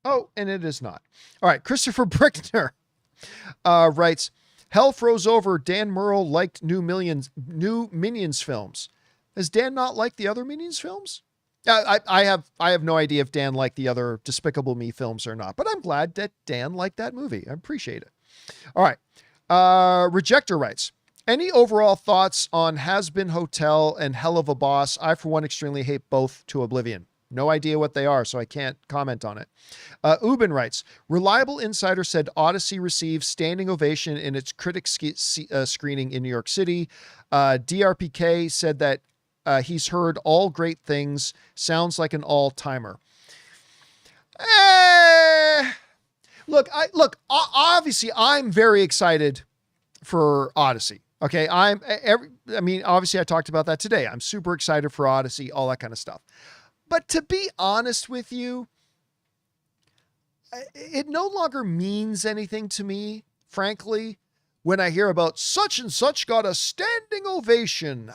Oh, and it is not. All right, Christopher Brickner writes, Hell froze over. Dan Murrell liked new Minions films. Has Dan not liked the other Minions films? I have no idea if Dan liked the other Despicable Me films or not, but I'm glad that Dan liked that movie. I appreciate it. All right. Rejector writes, any overall thoughts on Has Been Hotel and Hell of a Boss? I, for one, extremely hate both to oblivion. No idea what they are, so I can't comment on it. Ubin writes, reliable insider said Odyssey received standing ovation in its critics screening in New York City. DRPK said that he's heard all great things. Sounds like an all-timer. Look, obviously I'm very excited for Odyssey. Okay. Obviously I talked about that today. I'm super excited for Odyssey, all that kind of stuff. But to be honest with you, it no longer means anything to me, frankly, when I hear about such and such got a standing ovation.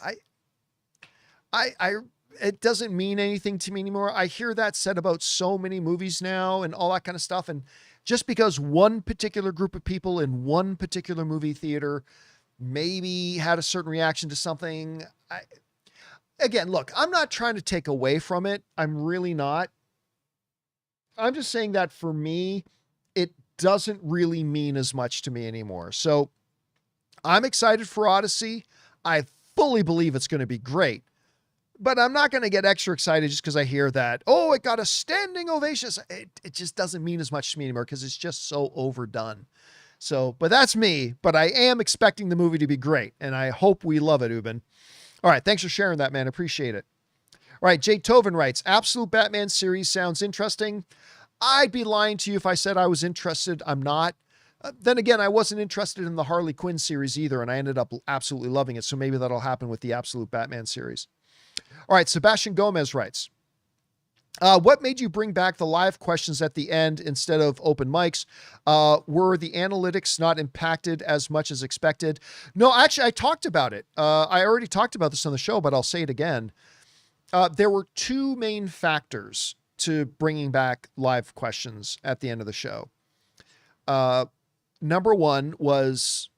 It doesn't mean anything to me anymore. I hear that said about so many movies now and all that kind of stuff. And just because one particular group of people in one particular movie theater maybe had a certain reaction to something, again, look, I'm not trying to take away from it. I'm really not. I'm just saying that for me, it doesn't really mean as much to me anymore. So I'm excited for Odyssey. I fully believe it's going to be great. But I'm not going to get extra excited just because I hear that, oh, it got a standing ovation. It just doesn't mean as much to me anymore because it's just so overdone. So, but that's me. But I am expecting the movie to be great. And I hope we love it, Ubin. All right. Thanks for sharing that, man. Appreciate it. All right. Jay Tovin writes, Absolute Batman series sounds interesting. I'd be lying to you if I said I was interested. I'm not. Then again, I wasn't interested in the Harley Quinn series either. And I ended up absolutely loving it. So maybe that'll happen with the Absolute Batman series. All right, Sebastian Gomez writes, what made you bring back the live questions at the end instead of open mics? Were the analytics not impacted as much as expected? No, actually, I talked about it. I already talked about this on the show, but I'll say it again. There were two main factors to bringing back live questions at the end of the show. Number one was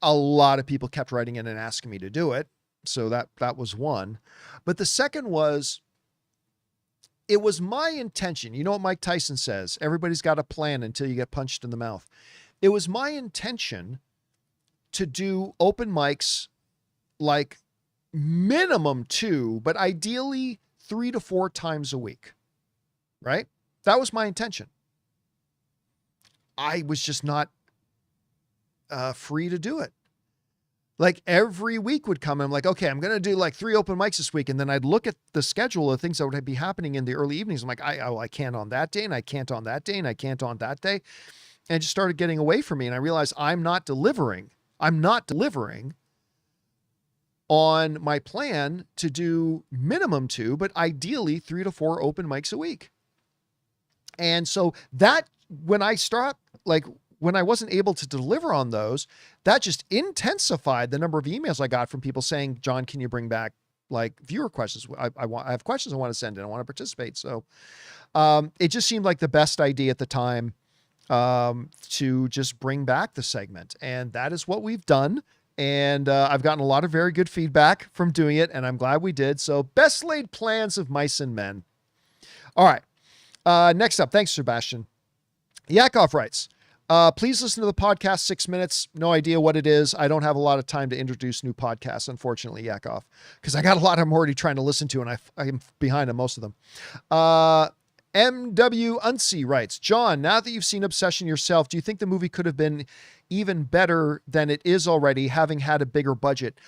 a lot of people kept writing in and asking me to do it. So that was one. But the second was, it was my intention. You know what Mike Tyson says? Everybody's got a plan until you get punched in the mouth. It was my intention to do open mics, like minimum 2, but ideally 3 to 4 times a week. Right? That was my intention. I was just not free to do it. Like every week would come and I'm like, okay, I'm going to do like 3 open mics this week. And then I'd look at the schedule of things that would be happening in the early evenings. I'm like, I can't on that day and I can't on that day and I can't on that day. And it just started getting away from me. And I realized I'm not delivering on my plan to do minimum 2, but ideally 3 to 4 open mics a week. And so that when I wasn't able to deliver on those, that just intensified the number of emails I got from people saying, John, can you bring back like viewer questions? I have questions I want to send in. I want to participate. So it just seemed like the best idea at the time. to just bring back the segment. And that is what we've done. And I've gotten a lot of very good feedback from doing it, and I'm glad we did. So best laid plans of mice and men. All right. Next up, thanks, Sebastian. Yakov writes, please listen to the podcast 6 minutes. No idea what it is. I don't have a lot of time to introduce new podcasts, unfortunately, Yakov, because I got a lot I'm already trying to listen to, and I'm behind on most of them. MW Unsee writes, John, now that you've seen Obsession yourself, do you think the movie could have been even better than it is already, having had a bigger budget?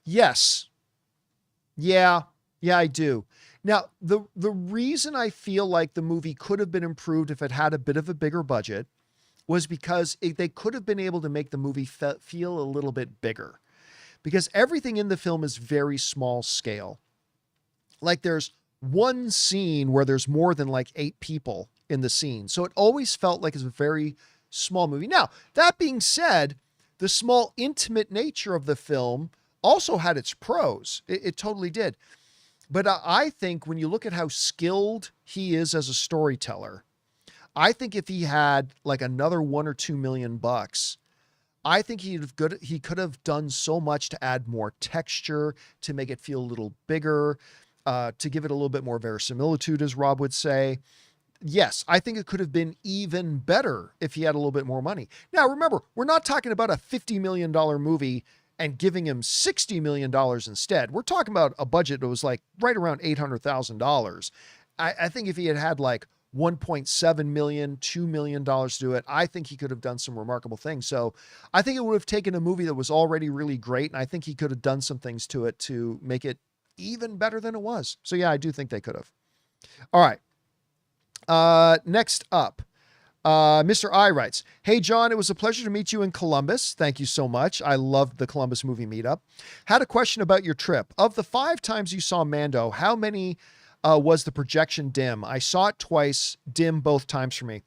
Yes. Yeah, I do. Now, the reason I feel like the movie could have been improved if it had a bit of a bigger budget was because they could have been able to make the movie feel a little bit bigger, because everything in the film is very small scale. Like, there's one scene where there's more than like 8 people in the scene. So it always felt like it's a very small movie. Now, that being said, the small, intimate nature of the film also had its pros. It totally did. But I think when you look at how skilled he is as a storyteller, I think if he had like another $1 or $2 million, I think he could have done so much to add more texture, to make it feel a little bigger, to give it a little bit more verisimilitude, as Rob would say. Yes, I think it could have been even better if he had a little bit more money. Now, remember, we're not talking about a $50 million movie and giving him $60 million instead. We're talking about a budget that was like right around $800,000. I think if he had had like 1.7 million, $2 million to do it, I think he could have done some remarkable things. So I think it would have taken a movie that was already really great, and I think he could have done some things to it to make it even better than it was. So yeah, I do think they could have. All right. Next up, Mr. I writes, hey, John, it was a pleasure to meet you in Columbus. Thank you so much. I loved the Columbus movie meetup. Had a question about your trip. Of the 5 times you saw Mando, how many was the projection dim? I saw it twice, dim both times for me.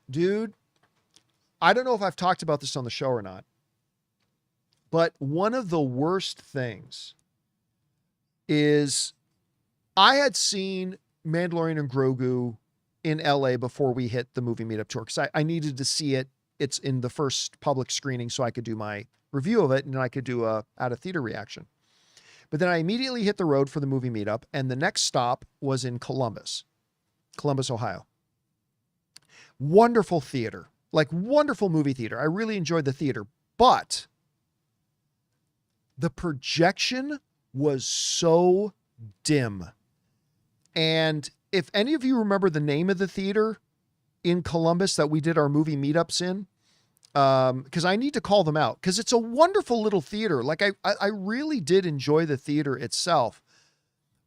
Dude, I don't know if I've talked about this on the show or not, but one of the worst things is I had seen Mandalorian and Grogu in LA before we hit the movie meetup tour, because I needed to see it. It's in the first public screening so I could do my review of it and I could do a out of theater reaction. But then I immediately hit the road for the movie meetup, and the next stop was in Columbus, Ohio. Wonderful theater, like wonderful movie theater. I really enjoyed the theater, but the projection was so dim. And if any of you remember the name of the theater in Columbus that we did our movie meetups in, because I need to call them out, because it's a wonderful little theater. Like I really did enjoy the theater itself,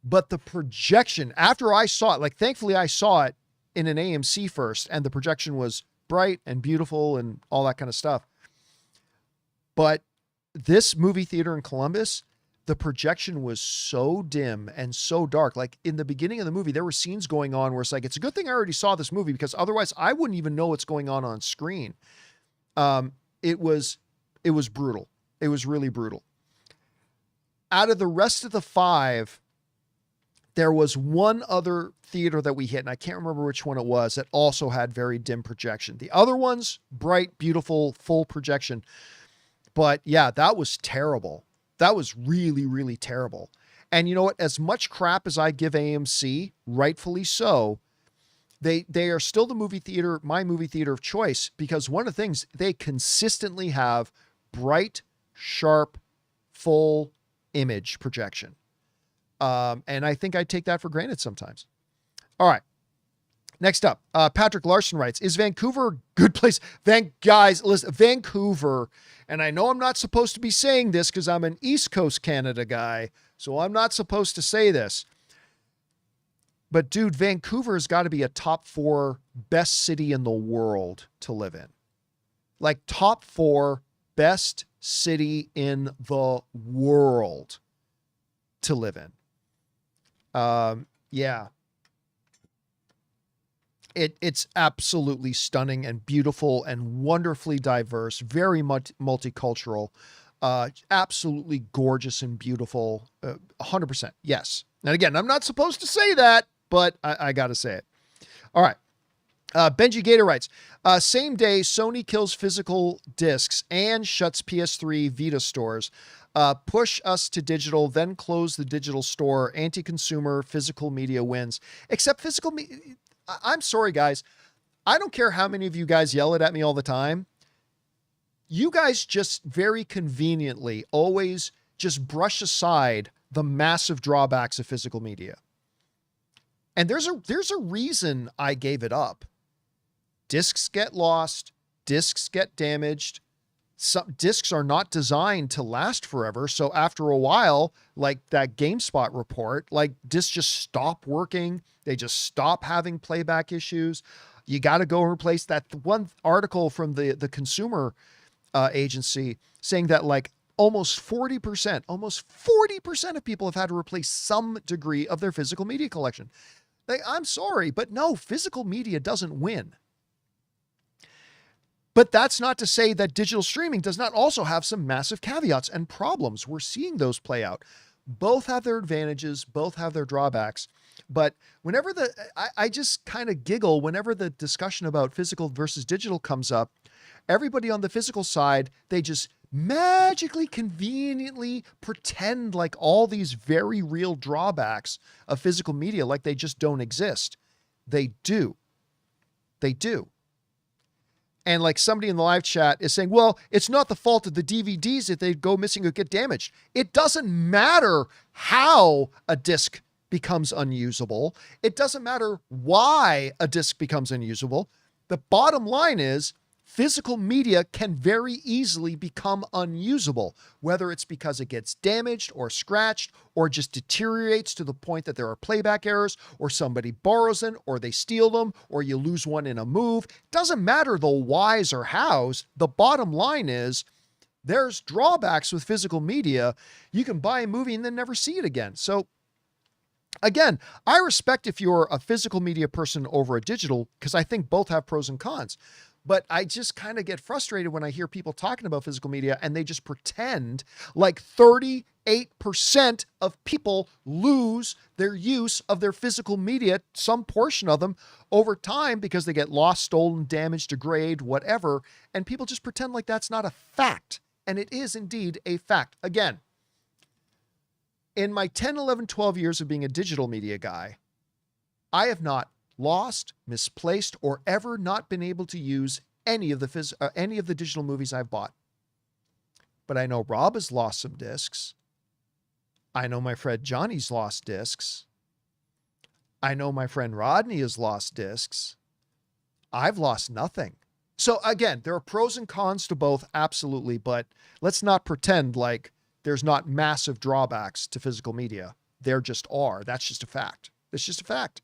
but the projection after I saw it, like thankfully I saw it in an AMC first, and the projection was bright and beautiful and all that kind of stuff. But this movie theater in Columbus, the projection was so dim and so dark. Like in the beginning of the movie, there were scenes going on where it's like, it's a good thing I already saw this movie, because otherwise I wouldn't even know what's going on screen. It was brutal. It was really brutal. Out of the rest of the 5, there was one other theater that we hit, and I can't remember which one it was, that also had very dim projection. The other ones, bright, beautiful, full projection. But yeah, that was terrible. That was really, really terrible. And you know what? As much crap as I give AMC, rightfully so, they are still the movie theater, my movie theater of choice, because one of the things, they consistently have bright, sharp, full image projection. And I think I take that for granted sometimes. All right. Next up, Patrick Larson writes, is Vancouver a good place? Guys, listen, Vancouver, and I know I'm not supposed to be saying this because I'm an East Coast Canada guy, so I'm not supposed to say this. But dude, Vancouver has got to be a top 4 best city in the world to live in. Like top 4 best city in the world to live in. Yeah. It's absolutely stunning and beautiful and wonderfully diverse, very multicultural, absolutely gorgeous and beautiful. 100%. Yes. And again, I'm not supposed to say that, but I got to say it. All right. Benji Gator writes, same day Sony kills physical discs and shuts PS3 Vita stores. Push us to digital, then close the digital store. Anti-consumer, physical media wins. Except physical media. I'm sorry, guys. I don't care how many of you guys yell it at me all the time. You guys just very conveniently always just brush aside the massive drawbacks of physical media. And there's a reason I gave it up. Discs get lost, discs get damaged. Some discs are not designed to last forever. So after a while, like that GameSpot report, like discs just stop working. They just stop having playback issues. You got to go replace that. One article from the consumer agency saying that like almost 40% of people have had to replace some degree of their physical media collection. Like, I'm sorry, but no, physical media doesn't win. But that's not to say that digital streaming does not also have some massive caveats and problems. We're seeing those play out. Both have their advantages, both have their drawbacks. But whenever I just kind of giggle whenever the discussion about physical versus digital comes up. Everybody on the physical side, they just magically, conveniently pretend like all these very real drawbacks of physical media, like they just don't exist. They do. They do. And like somebody in the live chat is saying, well, it's not the fault of the DVDs if they go missing or get damaged. It doesn't matter how a disc becomes unusable. It doesn't matter why a disc becomes unusable. The bottom line is physical media can very easily become unusable, whether it's because it gets damaged or scratched or just deteriorates to the point that there are playback errors or somebody borrows them or they steal them or you lose one in a move. Doesn't matter the whys or hows. The bottom line is there's drawbacks with physical media. You can buy a movie and then never see it again. So again, I respect if you're a physical media person over a digital because I think both have pros and cons. But I just kind of get frustrated when I hear people talking about physical media and they just pretend like 38% of people lose their use of their physical media, some portion of them, over time because they get lost, stolen, damaged, degrade, whatever. And people just pretend like that's not a fact. And it is indeed a fact. Again, in my 10, 11, 12 years of being a digital media guy, I have not lost, misplaced, or ever not been able to use any of the digital movies I've bought. But I know Rob has lost some discs. I know my friend Johnny's lost discs. I know my friend Rodney has lost discs. I've lost nothing. So again, there are pros and cons to both, absolutely, but let's not pretend like there's not massive drawbacks to physical media. There just are. That's just a fact. It's just a fact.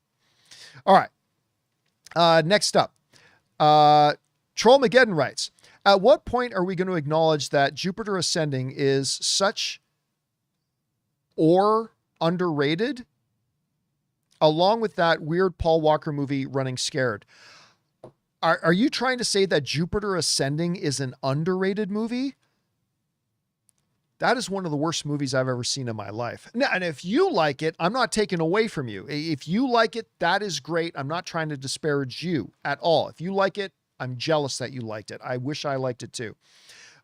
All right. Next up, Trollmageddon writes, at what point are we going to acknowledge that Jupiter Ascending is such or underrated, along with that weird Paul Walker movie Running Scared? Are you trying to say that Jupiter Ascending is an underrated movie? That is one of the worst movies I've ever seen in my life. Now, and if you like it, I'm not taking away from you. If you like it, that is great. I'm not trying to disparage you at all. If you like it, I'm jealous that you liked it. I wish I liked it too.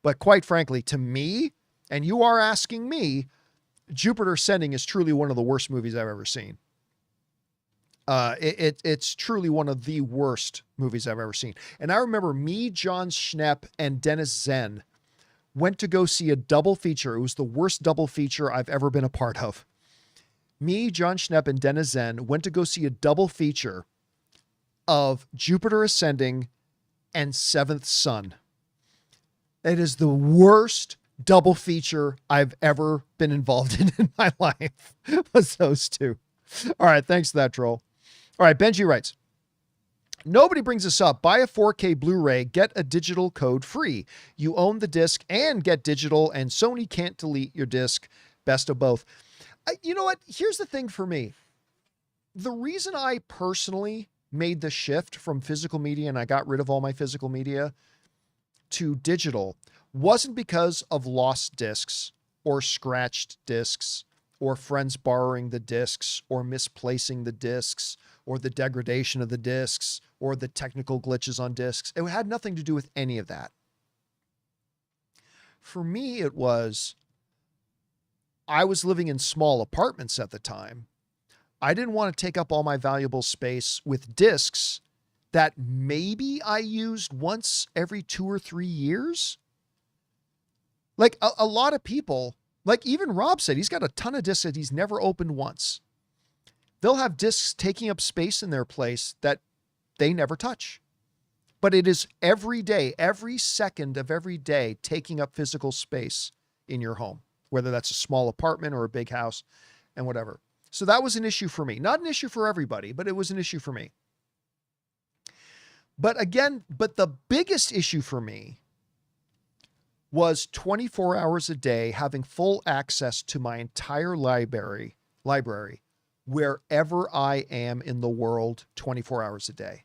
But quite frankly, to me, and you are asking me, Jupiter Ascending is truly one of the worst movies I've ever seen. It's truly one of the worst movies I've ever seen. And I remember me, John Schnepp, and Dennis Zen went to go see a double feature. It was the worst double feature I've ever been a part of. Me, John Schnepp, and Dennis Zen went to go see a double feature of Jupiter Ascending and Seventh Son. It is the worst double feature I've ever been involved in my life. Was those two. All right. Thanks for that, troll. All right. Benji writes, nobody brings this up. Buy a 4K Blu-ray, get a digital code free. You own the disc and get digital, and Sony can't delete your disc. Best of both. You know what? Here's the thing for me. The reason I personally made the shift from physical media and I got rid of all my physical media to digital wasn't because of lost discs or scratched discs or friends borrowing the discs or misplacing the discs or the degradation of the discs or the technical glitches on discs. It had nothing to do with any of that. For me, it was, I was living in small apartments at the time. I didn't want to take up all my valuable space with discs that maybe I used once every 2 or 3 years. Like a lot of people, like even Rob said, he's got a ton of discs that he's never opened once. They'll have discs taking up space in their place that they never touch. But it is every day, every second of every day, taking up physical space in your home, whether that's a small apartment or a big house and whatever. So that was an issue for me. Not an issue for everybody, but it was an issue for me. But again, the biggest issue for me was 24 hours a day having full access to my entire library wherever I am in the world 24 hours a day.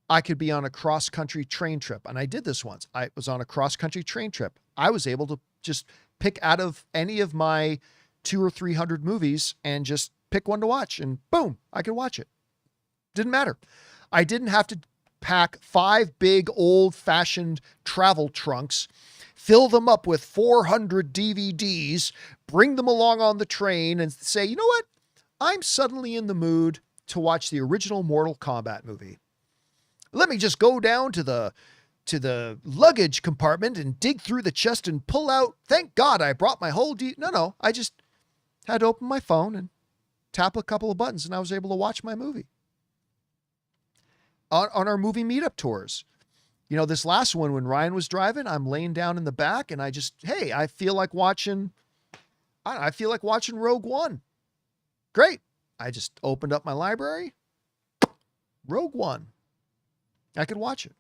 I could be on a cross-country train trip, and I did this once. I was on a cross-country train trip. I was able to just pick out of any of my 200 or 300 movies and just pick one to watch, and boom, I could watch it. Didn't matter. I didn't have to pack 5 big old-fashioned travel trunks, fill them up with 400 DVDs, bring them along on the train, and say, you know what? I'm suddenly in the mood to watch the original Mortal Kombat movie. Let me just go down to the luggage compartment and dig through the chest and pull out. Thank God I brought my whole No, I just had to open my phone and tap a couple of buttons and I was able to watch my movie. On our movie meetup tours, you know, this last one when Ryan was driving, I'm laying down in the back and I feel like watching Rogue One. Great. I just opened up my library. Rogue One. I could watch it.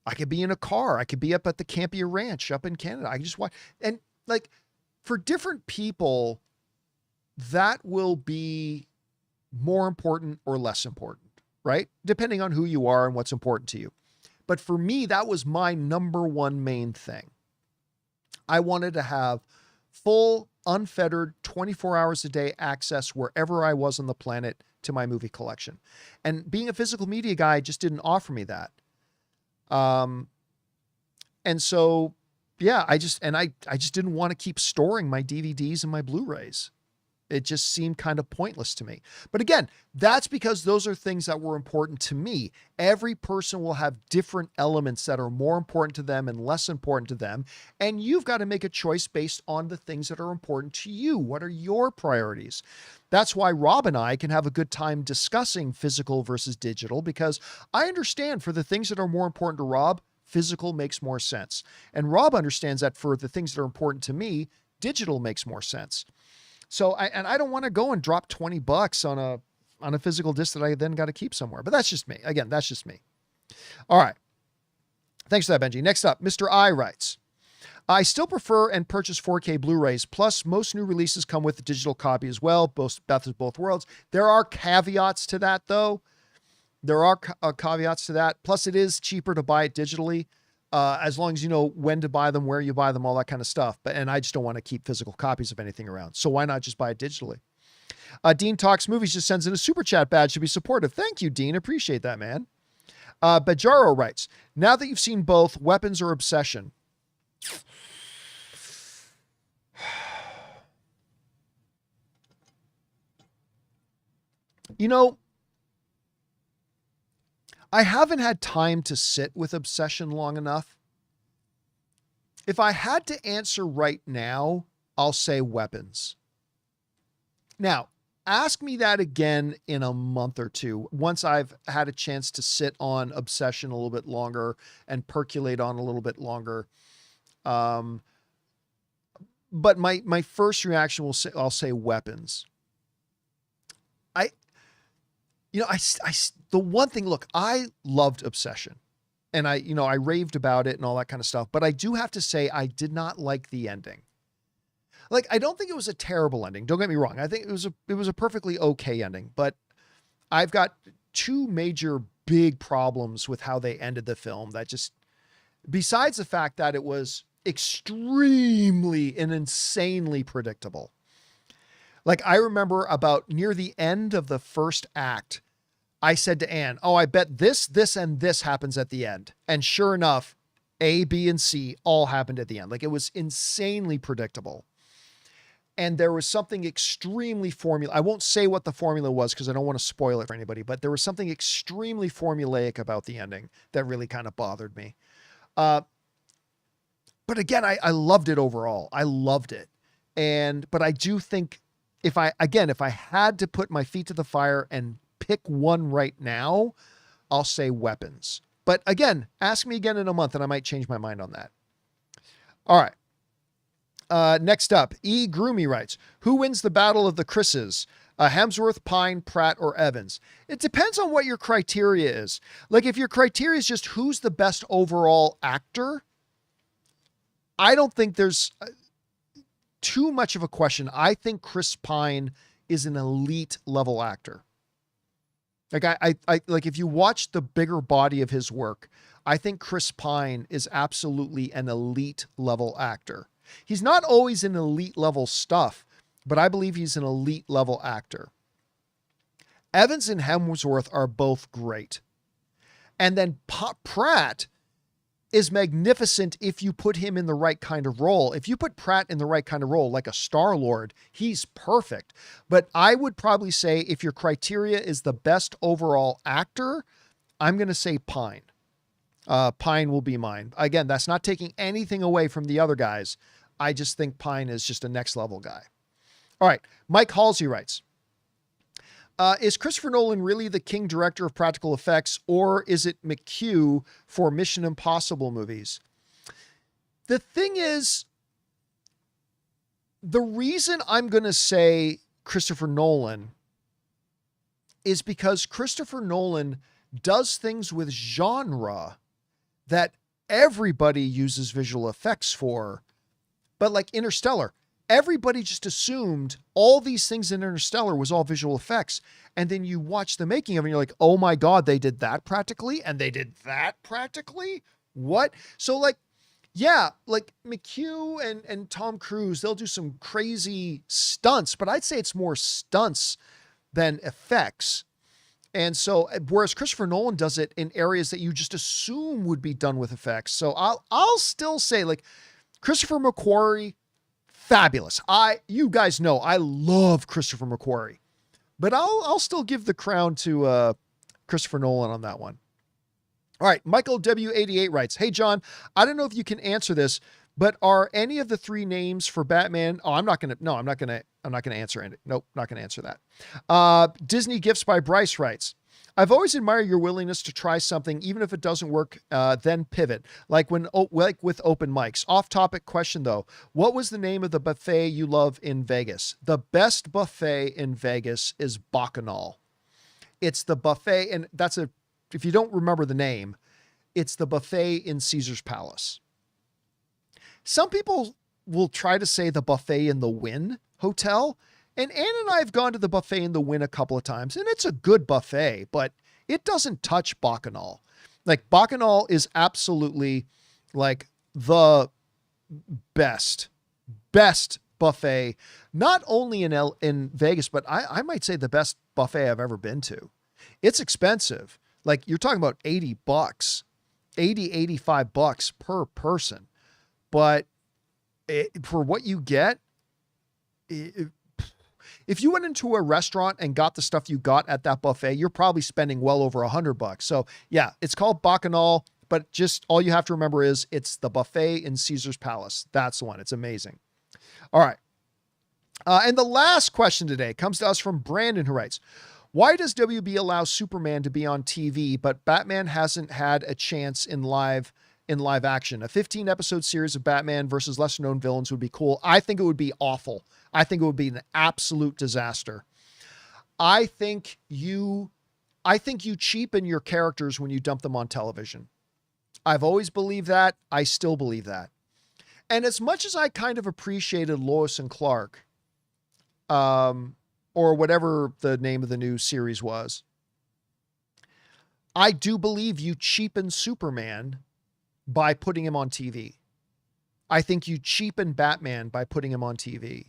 I could be in a car. I could be up at the Campea Ranch up in Canada. I can just watch. And like for different people, that will be more important or less important, right? Depending on who you are and what's important to you. But for me, that was my number one main thing. I wanted to have full, unfettered, 24 hours a day access wherever I was on the planet to my movie collection. And being a physical media guy just didn't offer me that. And so, yeah, I just didn't want to keep storing my DVDs and my Blu-rays. It just seemed kind of pointless to me. But again, that's because those are things that were important to me. Every person will have different elements that are more important to them and less important to them. And you've got to make a choice based on the things that are important to you. What are your priorities? That's why Rob and I can have a good time discussing physical versus digital, because I understand for the things that are more important to Rob, physical makes more sense. And Rob understands that for the things that are important to me, digital makes more sense. So I don't want to go and drop $20 on a physical disc that I then got to keep somewhere. But that's just me. Again, that's just me. All right. Thanks for that, Benji. Next up, Mr. I writes, I still prefer and purchase 4K Blu-rays. Plus, most new releases come with a digital copy as well. Best of both worlds. There are caveats to that, though. There are caveats to that. Plus, it is cheaper to buy it digitally. As long as you know when to buy them, where you buy them, all that kind of stuff. And I just don't want to keep physical copies of anything around. So why not just buy it digitally? Dean Talks Movies just sends in a super chat badge to be supportive. Thank you, Dean. Appreciate that, man. Bajaro writes, now that you've seen both Weapons or Obsession, you know, I haven't had time to sit with Obsession long enough. If I had to answer right now, I'll say Weapons. Now, ask me that again in a month or two, once I've had a chance to sit on Obsession a little bit longer and percolate on a little bit longer. But my first reaction I'll say Weapons. The one thing, look, I loved Obsession and I raved about it and all that kind of stuff, but I do have to say I did not like the ending. Like, I don't think it was a terrible ending. Don't get me wrong. I think it was a perfectly okay ending, but I've got 2 major big problems with how they ended the film that just, besides the fact that it was extremely and insanely predictable. Like, I remember about near the end of the first act, I said to Anne, oh, I bet this, and this happens at the end. And sure enough, A, B, and C all happened at the end. Like, it was insanely predictable. And there was something extremely I won't say what the formula was because I don't want to spoil it for anybody, but there was something extremely formulaic about the ending that really kind of bothered me. But again, I loved it overall. I loved it. But I do think if I had to put my feet to the fire and pick one right now, I'll say Weapons. But again, ask me again in a month and I might change my mind on that. All right. Next up, E. Groomy writes, who wins the battle of the Chris's? Hemsworth, Pine, Pratt, or Evans? It depends on what your criteria is. Like, if your criteria is just who's the best overall actor, I don't think there's too much of a question. I think Chris Pine is an elite level actor. Like, I like, if you watch the bigger body of his work, I think Chris Pine is absolutely an elite level actor. He's not always in elite level stuff, but I believe he's an elite level actor. Evans and Hemsworth are both great. And then Pratt is magnificent if you put him in the right kind of role. If you put Pratt in the right kind of role, like a Star-Lord, he's perfect. But I would probably say if your criteria is the best overall actor, I'm going to say Pine. Pine will be mine. Again, that's not taking anything away from the other guys. I just think Pine is just a next level guy. All right. Mike Halsey writes, is Christopher Nolan really the king director of practical effects, or is it McHugh for Mission Impossible movies? The thing is, the reason I'm going to say Christopher Nolan is because Christopher Nolan does things with genre that everybody uses visual effects for. But like Interstellar, everybody just assumed all these things in Interstellar was all visual effects. And then you watch the making of it and you're like, oh my God, they did that practically. And they did that practically. What? So like, yeah, like McHugh and Tom Cruise, they'll do some crazy stunts, but I'd say it's more stunts than effects. And so, whereas Christopher Nolan does it in areas that you just assume would be done with effects. So I'll still say, like, Christopher McQuarrie, fabulous. You guys know I love Christopher McQuarrie, but I'll still give the crown to Christopher Nolan on that one. All right, Michael W88 writes, "Hey John, I don't know if you can answer this, but are any of the three names for Batman?" Oh, I'm not gonna answer it. Nope, not gonna answer that. Disney Gifts by Bryce writes, "I've always admired your willingness to try something, even if it doesn't work, then pivot. Like with open mics. Off topic question though. What was the name of the buffet you love in Vegas? The best buffet in Vegas is Bacchanal. It's the buffet, and if you don't remember the name, it's the buffet in Caesar's Palace. Some people will try to say the buffet in the Wynn Hotel. And Ann and I have gone to the buffet in the Wynn a couple of times, and it's a good buffet, but it doesn't touch Bacchanal. Like, Bacchanal is absolutely like the best buffet, not only in Vegas, but I might say the best buffet I've ever been to. It's expensive. Like, you're talking about $80, $85 per person. But for what you get, if you went into a restaurant and got the stuff you got at that buffet, you're probably spending well over $100. So yeah, it's called Bacchanal, but just all you have to remember is it's the buffet in Caesar's Palace. That's the one. It's amazing. All right. And the last question today comes to us from Brandon, who writes, "Why does WB allow Superman to be on TV, but Batman hasn't had a chance in live action? A 15 episode series of Batman versus lesser known villains would be cool." I think it would be awful. I think it would be an absolute disaster. I think you cheapen your characters when you dump them on television. I've always believed that. I still believe that. And as much as I kind of appreciated Lois and Clark, or whatever the name of the new series was, I do believe you cheapen Superman by putting him on TV. I think you cheapen Batman by putting him on TV.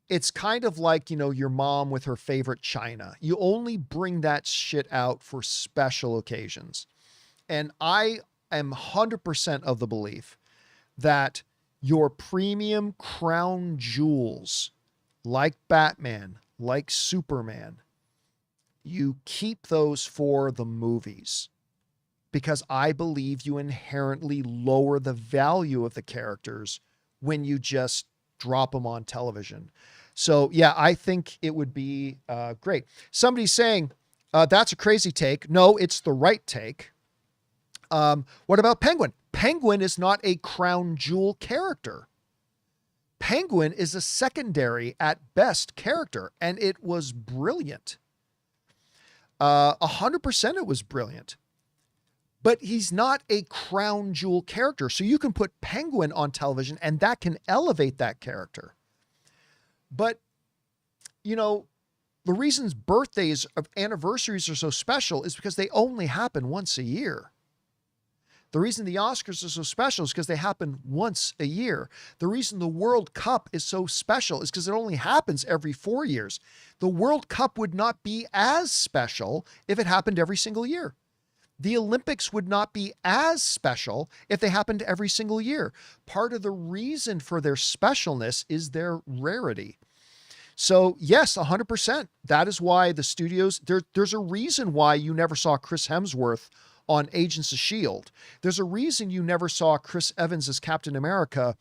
It's kind of like, your mom with her favorite china. You only bring that shit out for special occasions. And I am 100% of the belief that your premium crown jewels, like Batman, like Superman, you keep those for the movies, because I believe you inherently lower the value of the characters when you just drop them on television. So yeah, I think it would be great. Somebody's saying, that's a crazy take. No, it's the right take. What about Penguin? Penguin is not a crown jewel character. Penguin is a secondary at best character, and it was brilliant. 100% it was brilliant. But he's not a crown jewel character. So you can put Penguin on television and that can elevate that character. But, the reasons birthdays of anniversaries are so special is because they only happen once a year. The reason the Oscars are so special is because they happen once a year. The reason the World Cup is so special is because it only happens every 4 years. The World Cup would not be as special if it happened every single year. The Olympics would not be as special if they happened every single year. Part of the reason for their specialness is their rarity. So yes, 100%. That is why the studios, there's a reason why you never saw Chris Hemsworth on Agents of S.H.I.E.L.D. There's a reason you never saw Chris Evans as Captain America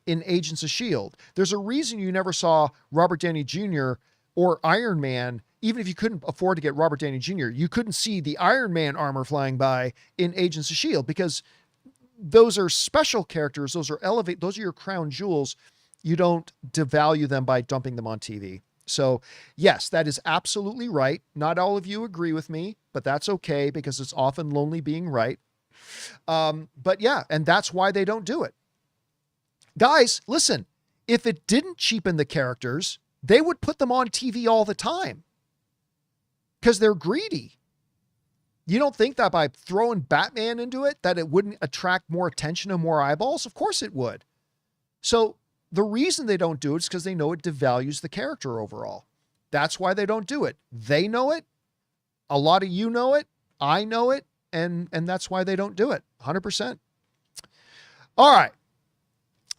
in Agents of S.H.I.E.L.D. There's a reason you never saw Robert Downey Jr. or Iron Man. Even if you couldn't afford to get Robert Downey Jr., you couldn't see the Iron Man armor flying by in Agents of S.H.I.E.L.D. because those are special characters. Those are your crown jewels. You don't devalue them by dumping them on TV. So yes, that is absolutely right. Not all of you agree with me, but that's okay because it's often lonely being right. But yeah, and that's why they don't do it. Guys, listen, if it didn't cheapen the characters, they would put them on TV all the time. Because they're greedy. You don't think that by throwing Batman into it, that it wouldn't attract more attention and more eyeballs? Of course it would. So the reason they don't do it is because they know it devalues the character overall. That's why they don't do it. They know it. A lot of you know it. I know it. And that's why they don't do it. 100%. All right.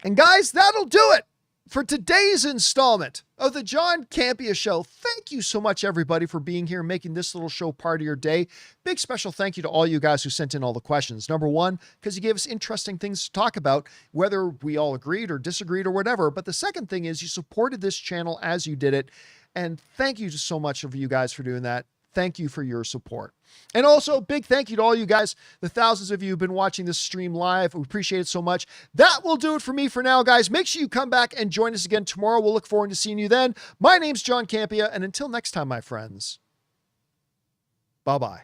And guys, that'll do it for today's installment of the John Campea Show. Thank you so much, everybody, for being here and making this little show part of your day. Big special thank you to all you guys who sent in all the questions. Number one, because you gave us interesting things to talk about, whether we all agreed or disagreed or whatever. But the second thing is you supported this channel as you did it. And thank you so much of you guys for doing that. Thank you for your support. And also, big thank you to all you guys, the thousands of you who've been watching this stream live. We appreciate it so much. That will do it for me for now, guys. Make sure you come back and join us again tomorrow. We'll look forward to seeing you then. My name's John Campea, and until next time, my friends, bye-bye.